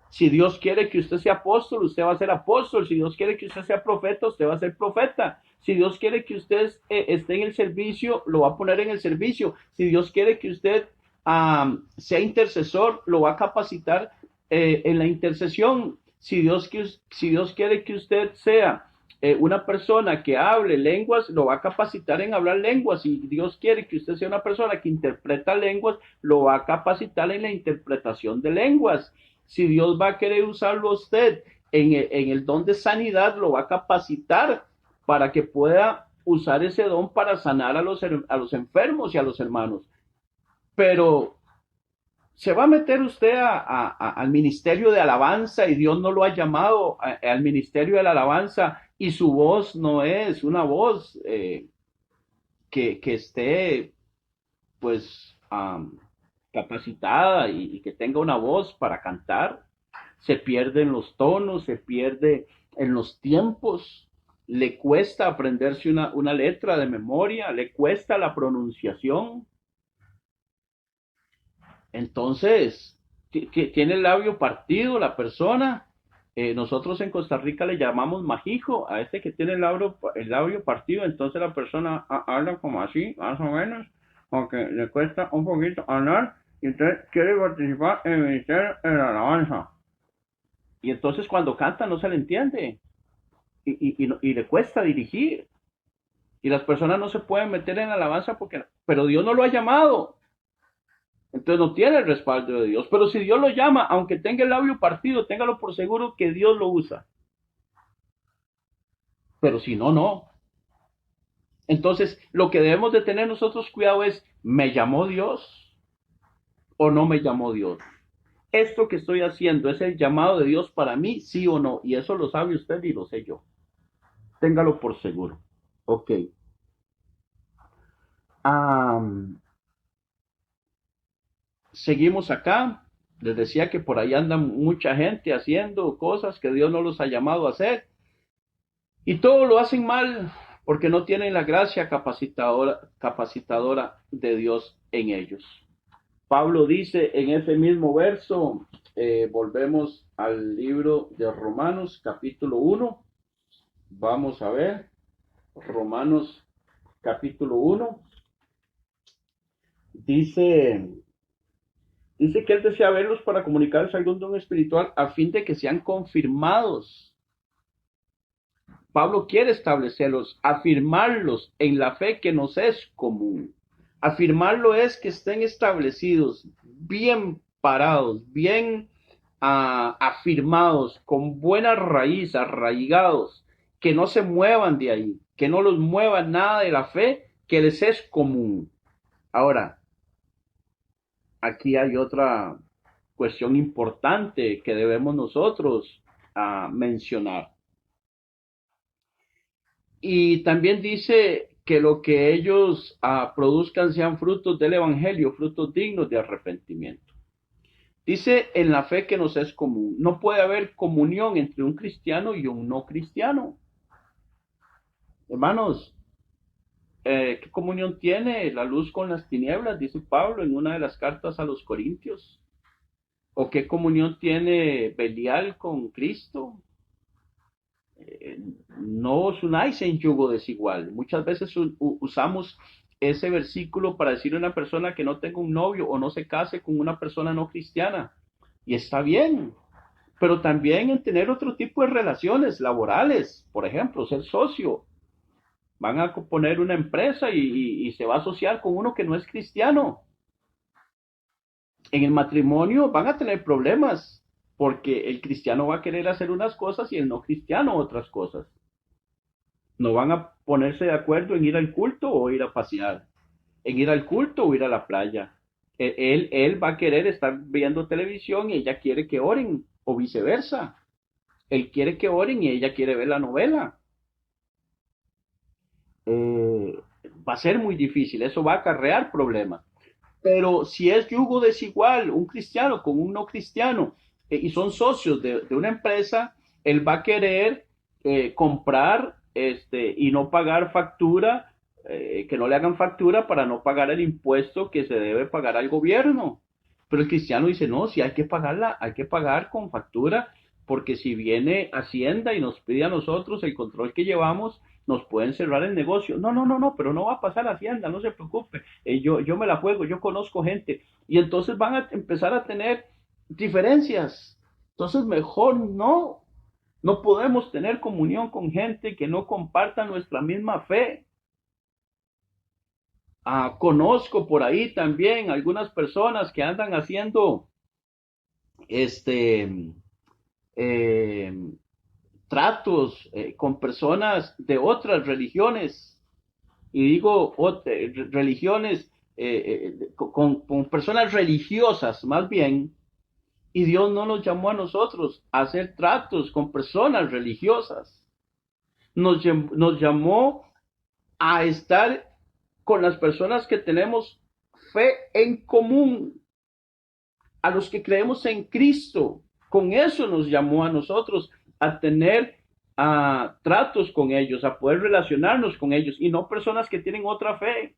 Si Dios quiere que usted sea apóstol, usted va a ser apóstol. Si Dios quiere que usted sea profeta, usted va a ser profeta. Si Dios quiere que usted esté en el servicio, lo va a poner en el servicio. Si Dios quiere que usted sea intercesor, lo va a capacitar en la intercesión. Si Dios quiere que usted sea una persona que hable lenguas, lo va a capacitar en hablar lenguas. Si Dios quiere que usted sea una persona que interpreta lenguas, lo va a capacitar en la interpretación de lenguas. Si Dios va a querer usarlo a usted en el don de sanidad, lo va a capacitar para que pueda usar ese don para sanar a los enfermos y a los hermanos. Pero se va a meter usted al ministerio de alabanza y Dios no lo ha llamado al ministerio de la alabanza y su voz no es una voz que esté pues capacitada y que tenga una voz para cantar. Se pierde en los tonos, se pierde en los tiempos, le cuesta aprenderse una letra de memoria, le cuesta la pronunciación. Entonces, tiene el labio partido la persona. Nosotros en Costa Rica le llamamos majijo a este que tiene el labio partido. Entonces la persona habla como así, más o menos, aunque le cuesta un poquito hablar. Y entonces quiere participar en el ministerio de la alabanza. Y entonces cuando canta no se le entiende. Y le cuesta dirigir. Y las personas no se pueden meter en la alabanza pero Dios no lo ha llamado. Entonces no tiene el respaldo de Dios. Pero si Dios lo llama, aunque tenga el labio partido, téngalo por seguro que Dios lo usa. Pero si no, no. Entonces, lo que debemos de tener nosotros cuidado es, ¿me llamó Dios o no me llamó Dios? Esto que estoy haciendo es el llamado de Dios para mí, sí o no. Y eso lo sabe usted y lo sé yo. Téngalo por seguro. Ok. Seguimos acá. Les decía que por ahí anda mucha gente haciendo cosas que Dios no los ha llamado a hacer. Y todo lo hacen mal porque no tienen la gracia capacitadora de Dios en ellos. Pablo dice en ese mismo verso, volvemos al libro de Romanos capítulo 1, vamos a ver, Romanos capítulo 1, dice, dice que él desea verlos para comunicarles algún don espiritual a fin de que sean confirmados. Pablo quiere establecerlos, afirmarlos en la fe que nos es común. Afirmarlo es que estén establecidos, bien parados, bien afirmados, con buena raíz, arraigados, que no se muevan de ahí, que no los mueva nada de la fe que les es común. Ahora, aquí hay otra cuestión importante que debemos nosotros mencionar. Y también dice que lo que ellos produzcan sean frutos del evangelio, frutos dignos de arrepentimiento. Dice en la fe que nos es común. No puede haber comunión entre un cristiano y un no cristiano. Hermanos, ¿qué comunión tiene la luz con las tinieblas? Dice Pablo en una de las cartas a los Corintios. ¿O qué comunión tiene Belial con Cristo? No os unáis en yugo desigual. Muchas veces usamos ese versículo para decir a una persona que no tenga un novio o no se case con una persona no cristiana. Y está bien, pero también en tener otro tipo de relaciones laborales, por ejemplo, ser socio. Van a poner una empresa y se va a asociar con uno que no es cristiano. En el matrimonio van a tener problemas porque el cristiano va a querer hacer unas cosas y el no cristiano otras cosas. No van a ponerse de acuerdo en ir al culto o ir a pasear, en ir al culto o ir a la playa. Él va a querer estar viendo televisión y ella quiere que oren, o viceversa. Él quiere que oren y ella quiere ver la novela. Va a ser muy difícil, eso va a acarrear problemas. Pero si es yugo desigual, un cristiano con un no cristiano, y son socios de una empresa, él va a querer comprar y no pagar factura, que no le hagan factura para no pagar el impuesto que se debe pagar al gobierno. Pero el cristiano dice, no, si hay que pagarla, hay que pagar con factura, porque si viene Hacienda y nos pide a nosotros el control que llevamos, nos pueden cerrar el negocio. No, no, no, no, pero no va a pasar Hacienda, no se preocupe. Yo me la juego, yo conozco gente. Y entonces van a empezar a tener diferencias. Entonces mejor no. No podemos tener comunión con gente que no comparta nuestra misma fe. Conozco por ahí también algunas personas que andan haciendo este eh, tratos con personas de otras religiones, y digo religiones con personas religiosas más bien, y Dios no nos llamó a nosotros a hacer tratos con personas religiosas, nos llamó a estar con las personas que tenemos fe en común, a los que creemos en Cristo. Con eso nos llamó a nosotros a tener tratos con ellos, a poder relacionarnos con ellos y no personas que tienen otra fe.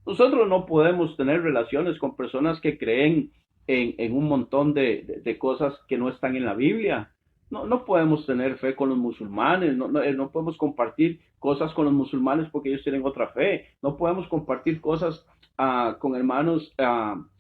Nosotros no podemos tener relaciones con personas que creen en un montón de cosas que no están en la Biblia. No, no podemos tener fe con los musulmanes, no podemos compartir cosas con los musulmanes porque ellos tienen otra fe. No podemos compartir cosas con hermanos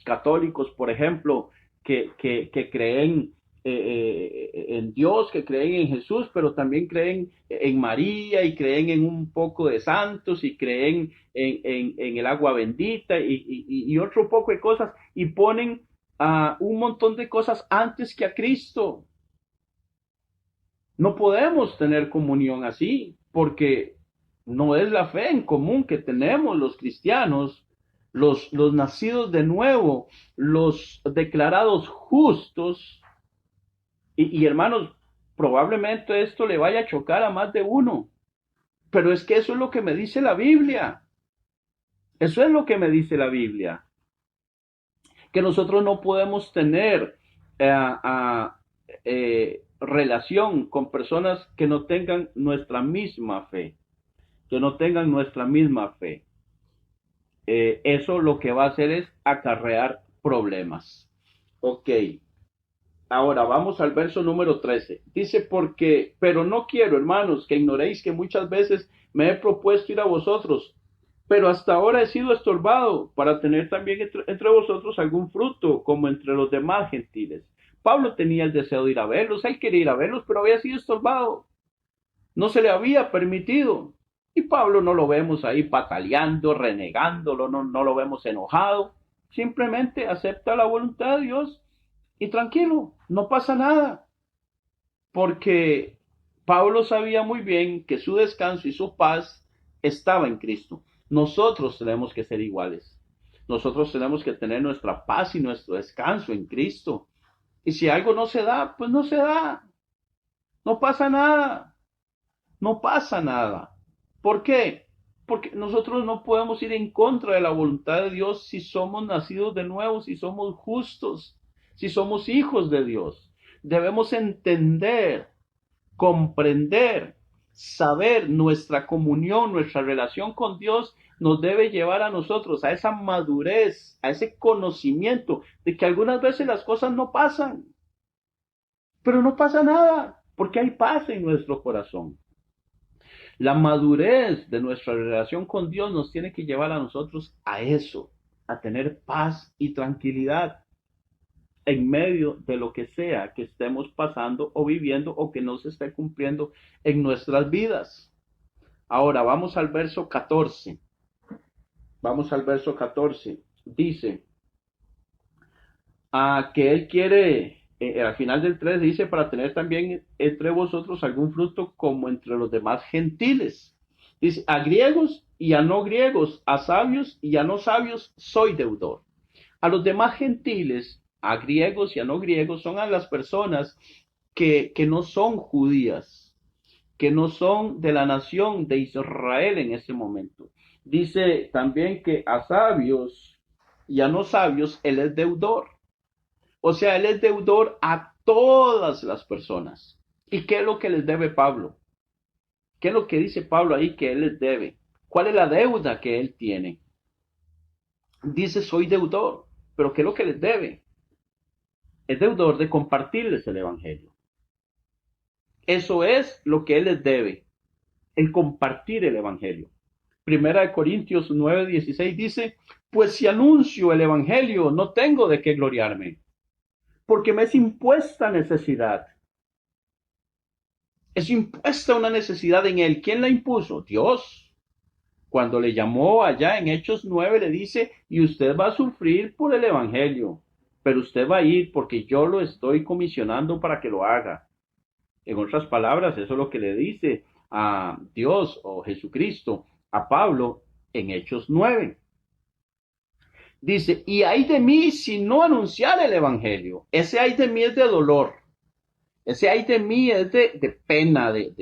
católicos, por ejemplo, que creen en Dios, que creen en Jesús, pero también creen en María y creen en un poco de santos y creen en el agua bendita y otro poco de cosas y ponen un montón de cosas antes que a Cristo. No podemos tener comunión así porque no es la fe en común que tenemos los cristianos, los nacidos de nuevo, los declarados justos. Y hermanos, probablemente esto le vaya a chocar a más de uno, pero es que eso es lo que me dice la Biblia. Eso es lo que me dice la Biblia. Que nosotros no podemos tener relación con personas que no tengan nuestra misma fe, que no tengan nuestra misma fe. Eso lo que va a hacer es acarrear problemas. Ok, ahora vamos al verso número 13. Dice, porque, pero no quiero, hermanos, que ignoréis que muchas veces me he propuesto ir a vosotros, pero hasta ahora he sido estorbado para tener también entre vosotros algún fruto, como entre los demás gentiles. Pablo tenía el deseo de ir a verlos, él quería ir a verlos, pero había sido estorbado. No se le había permitido. Y Pablo no lo vemos ahí pataleando, renegándolo, no lo vemos enojado. Simplemente acepta la voluntad de Dios y tranquilo, no pasa nada. Porque Pablo sabía muy bien que su descanso y su paz estaba en Cristo. Nosotros tenemos que ser iguales. Nosotros tenemos que tener nuestra paz y nuestro descanso en Cristo. Y si algo no se da, pues no se da. No pasa nada. No pasa nada. ¿Por qué? Porque nosotros no podemos ir en contra de la voluntad de Dios si somos nacidos de nuevo, si somos justos, si somos hijos de Dios. Debemos entender, comprender, saber nuestra comunión, nuestra relación con Dios nos debe llevar a nosotros a esa madurez, a ese conocimiento de que algunas veces las cosas no pasan, pero no pasa nada, porque hay paz en nuestro corazón. La madurez de nuestra relación con Dios nos tiene que llevar a nosotros a eso, a tener paz y tranquilidad en medio de lo que sea que estemos pasando o viviendo o que no se esté cumpliendo en nuestras vidas. Ahora vamos al verso 14. Vamos al verso 14. Dice que él quiere, al final del 3 dice, para tener también entre vosotros algún fruto como entre los demás gentiles. Dice, a griegos y a no griegos, a sabios y a no sabios, soy deudor. A los demás gentiles, a griegos y a no griegos, son a las personas que no son judías, que no son de la nación de Israel en ese momento. Dice también que a sabios y a no sabios, él es deudor. O sea, él es deudor a todas las personas. ¿Y qué es lo que les debe Pablo? ¿Qué es lo que dice Pablo ahí que él les debe? ¿Cuál es la deuda que él tiene? Dice, soy deudor. ¿Pero qué es lo que les debe? Es deudor de compartirles el evangelio. Eso es lo que él les debe, el compartir el evangelio. Primera de Corintios 9:16 dice, pues si anuncio el evangelio, no tengo de qué gloriarme, porque me es impuesta necesidad. Es impuesta una necesidad en él. ¿Quién la impuso? Dios. Cuando le llamó allá en Hechos 9, le dice, y usted va a sufrir por el evangelio, pero usted va a ir porque yo lo estoy comisionando para que lo haga. En otras palabras, eso es lo que le dice a Dios o Jesucristo a Pablo en Hechos 9. Dice, y hay de mí si no anunciar el evangelio. Ese hay de mí es de dolor. Ese hay de mí es de pena, es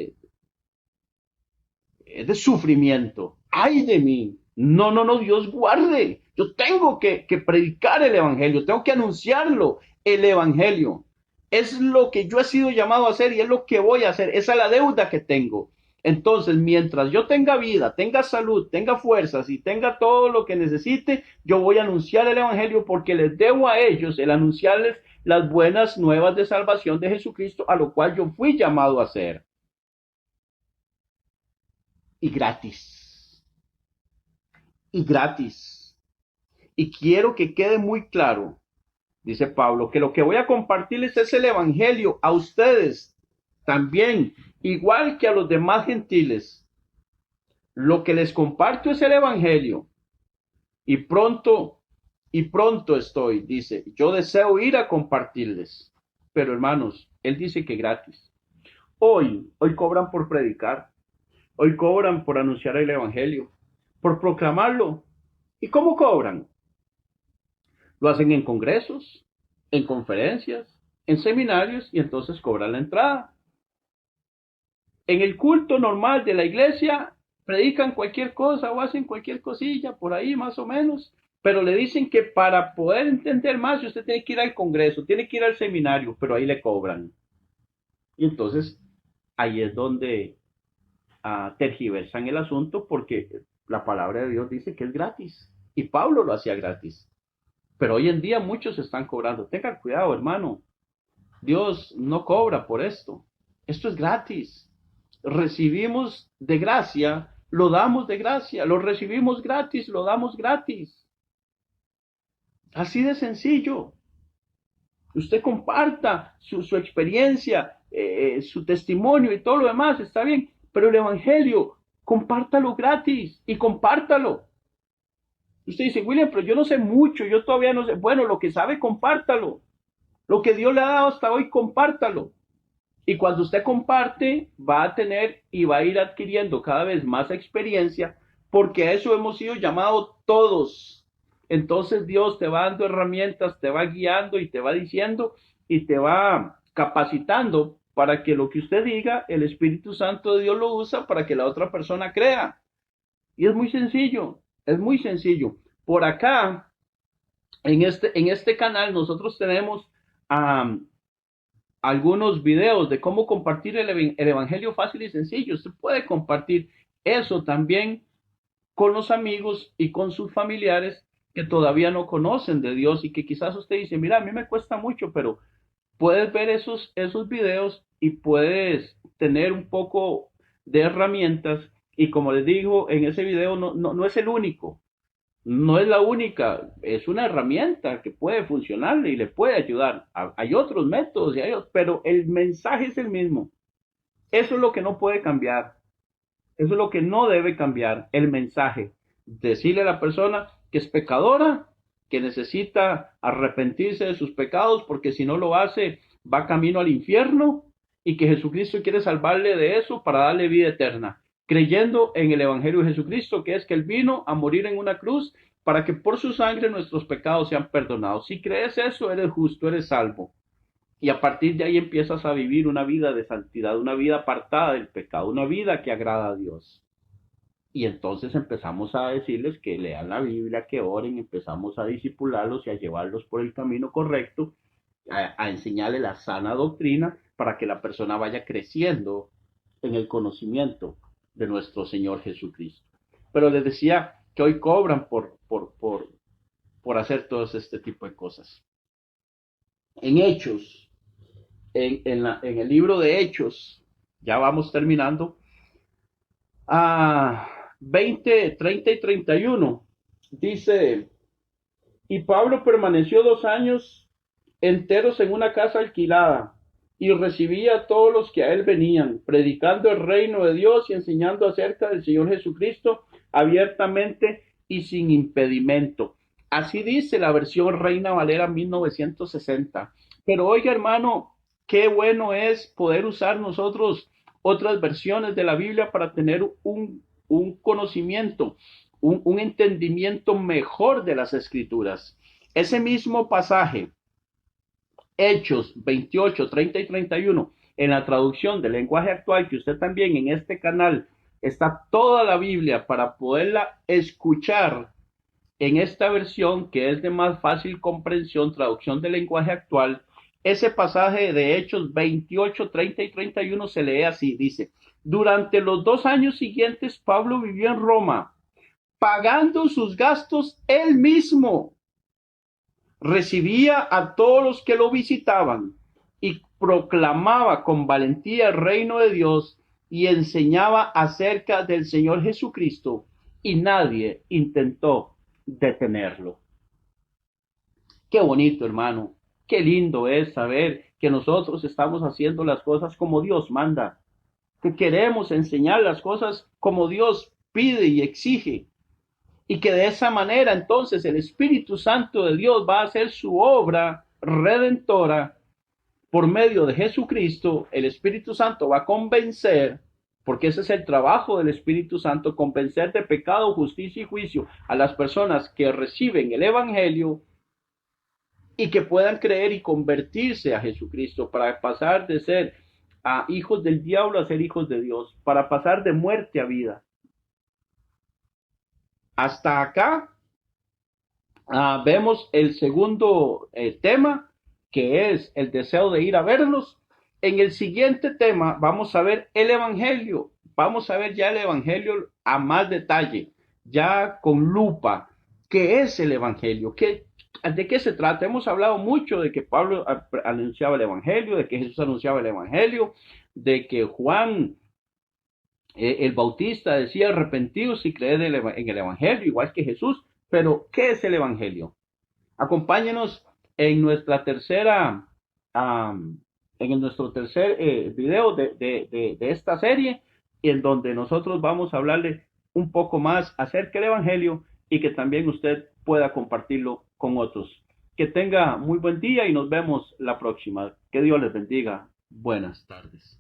de sufrimiento. Ay de mí. No, Dios guarde. Yo tengo que predicar el evangelio, tengo que anunciarlo, el evangelio. Es lo que yo he sido llamado a hacer y es lo que voy a hacer. Esa es la deuda que tengo. Entonces, mientras yo tenga vida, tenga salud, tenga fuerzas y tenga todo lo que necesite, yo voy a anunciar el evangelio porque les debo a ellos el anunciarles las buenas nuevas de salvación de Jesucristo, a lo cual yo fui llamado a hacer. Y gratis. Y gratis. Y quiero que quede muy claro, dice Pablo, que lo que voy a compartirles es el evangelio a ustedes también, igual que a los demás gentiles. Lo que les comparto es el evangelio. Y pronto estoy, dice, yo deseo ir a compartirles. Pero hermanos, él dice que gratis. Hoy cobran por predicar. Hoy cobran por anunciar el evangelio, por proclamarlo. ¿Y cómo cobran? Lo hacen en congresos, en conferencias, en seminarios y entonces cobran la entrada. En el culto normal de la iglesia predican cualquier cosa o hacen cualquier cosilla por ahí más o menos Pero le dicen que para poder entender más, usted tiene que ir al congreso, tiene que ir al seminario, pero ahí le cobran. Y entonces ahí es donde tergiversan el asunto porque la palabra de Dios dice que es gratis. Y Pablo lo hacía gratis. Pero hoy en día muchos están cobrando. Tengan cuidado, hermano. Dios no cobra por esto. Esto es gratis. Recibimos de gracia, lo damos de gracia. Lo recibimos gratis, lo damos gratis. Así de sencillo. Usted comparta su experiencia, su testimonio y todo lo demás, está bien. Pero el Evangelio, compártalo gratis y compártalo. Usted dice, William, pero yo no sé mucho, yo todavía no sé. Bueno, lo que sabe, compártalo. Lo que Dios le ha dado hasta hoy, compártalo. Y cuando usted comparte, va a tener y va a ir adquiriendo cada vez más experiencia, porque a eso hemos sido llamados todos. Entonces Dios te va dando herramientas, te va guiando y te va diciendo y te va capacitando para que lo que usted diga, el Espíritu Santo de Dios lo usa para que la otra persona crea. Y es muy sencillo, es muy sencillo. Por acá, en este canal, nosotros tenemos algunos videos de cómo compartir el Evangelio fácil y sencillo. Usted puede compartir eso también con los amigos y con sus familiares que todavía no conocen de Dios y que quizás usted dice, mira, a mí me cuesta mucho, pero puedes ver esos videos y puedes tener un poco de herramientas. Y como les digo, en ese video no es el único. No es la única, es una herramienta que puede funcionarle y le puede ayudar. Hay otros métodos, pero el mensaje es el mismo. Eso es lo que no puede cambiar. Eso es lo que no debe cambiar, el mensaje. Decirle a la persona que es pecadora, que necesita arrepentirse de sus pecados, porque si no lo hace, va camino al infierno, y que Jesucristo quiere salvarle de eso para darle vida eterna, creyendo en el Evangelio de Jesucristo, que es que Él vino a morir en una cruz para que por su sangre nuestros pecados sean perdonados. Si crees eso, eres justo, eres salvo. Y a partir de ahí empiezas a vivir una vida de santidad, una vida apartada del pecado, una vida que agrada a Dios. Y entonces empezamos a decirles que lean la Biblia, que oren, empezamos a disipularlos y a llevarlos por el camino correcto, a enseñarles la sana doctrina para que la persona vaya creciendo en el conocimiento de nuestro Señor Jesucristo. Pero les decía que hoy cobran por hacer todo este tipo de cosas. En Hechos, en el libro de Hechos, ya vamos terminando, a 20, 30 y 31, dice, y Pablo permaneció 2 años enteros en una casa alquilada y recibía a todos los que a él venían, predicando el reino de Dios y enseñando acerca del Señor Jesucristo abiertamente y sin impedimento. Así dice la versión Reina Valera 1960. Pero oiga, hermano, qué bueno es poder usar nosotros otras versiones de la Biblia para tener un conocimiento, un entendimiento mejor de las Escrituras. Ese mismo pasaje, Hechos 28, 30 y 31, en la traducción del lenguaje actual, que usted también en este canal está toda la Biblia para poderla escuchar en esta versión que es de más fácil comprensión, traducción del lenguaje actual. Ese pasaje de Hechos 28, 30 y 31 se lee así, dice, durante los 2 años siguientes Pablo vivió en Roma, pagando sus gastos él mismo. Recibía a todos los que lo visitaban y proclamaba con valentía el reino de Dios y enseñaba acerca del Señor Jesucristo y nadie intentó detenerlo. Qué bonito, hermano. Qué lindo es saber que nosotros estamos haciendo las cosas como Dios manda, que queremos enseñar las cosas como Dios pide y exige, y que de esa manera entonces el Espíritu Santo de Dios va a hacer su obra redentora por medio de Jesucristo. El Espíritu Santo va a convencer, porque ese es el trabajo del Espíritu Santo, convencer de pecado, justicia y juicio a las personas que reciben el Evangelio y que puedan creer y convertirse a Jesucristo para pasar de ser a hijos del diablo a ser hijos de Dios, para pasar de muerte a vida. Hasta acá Vemos el segundo tema, que es el deseo de ir a verlos. En el siguiente tema vamos a ver el Evangelio. Vamos a ver ya el Evangelio a más detalle, ya con lupa. ¿Qué es el Evangelio? ¿De qué se trata? Hemos hablado mucho de que Pablo anunciaba el Evangelio, de que Jesús anunciaba el Evangelio, de que Juan el Bautista decía arrepentidos y creed en el Evangelio, igual que Jesús. Pero, ¿qué es el Evangelio? Acompáñenos en nuestra tercera, en nuestro tercer video de esta serie, en donde nosotros vamos a hablarle un poco más acerca del Evangelio y que también usted pueda compartirlo con otros. Que tenga muy buen día y nos vemos la próxima. Que Dios les bendiga. Buenas tardes.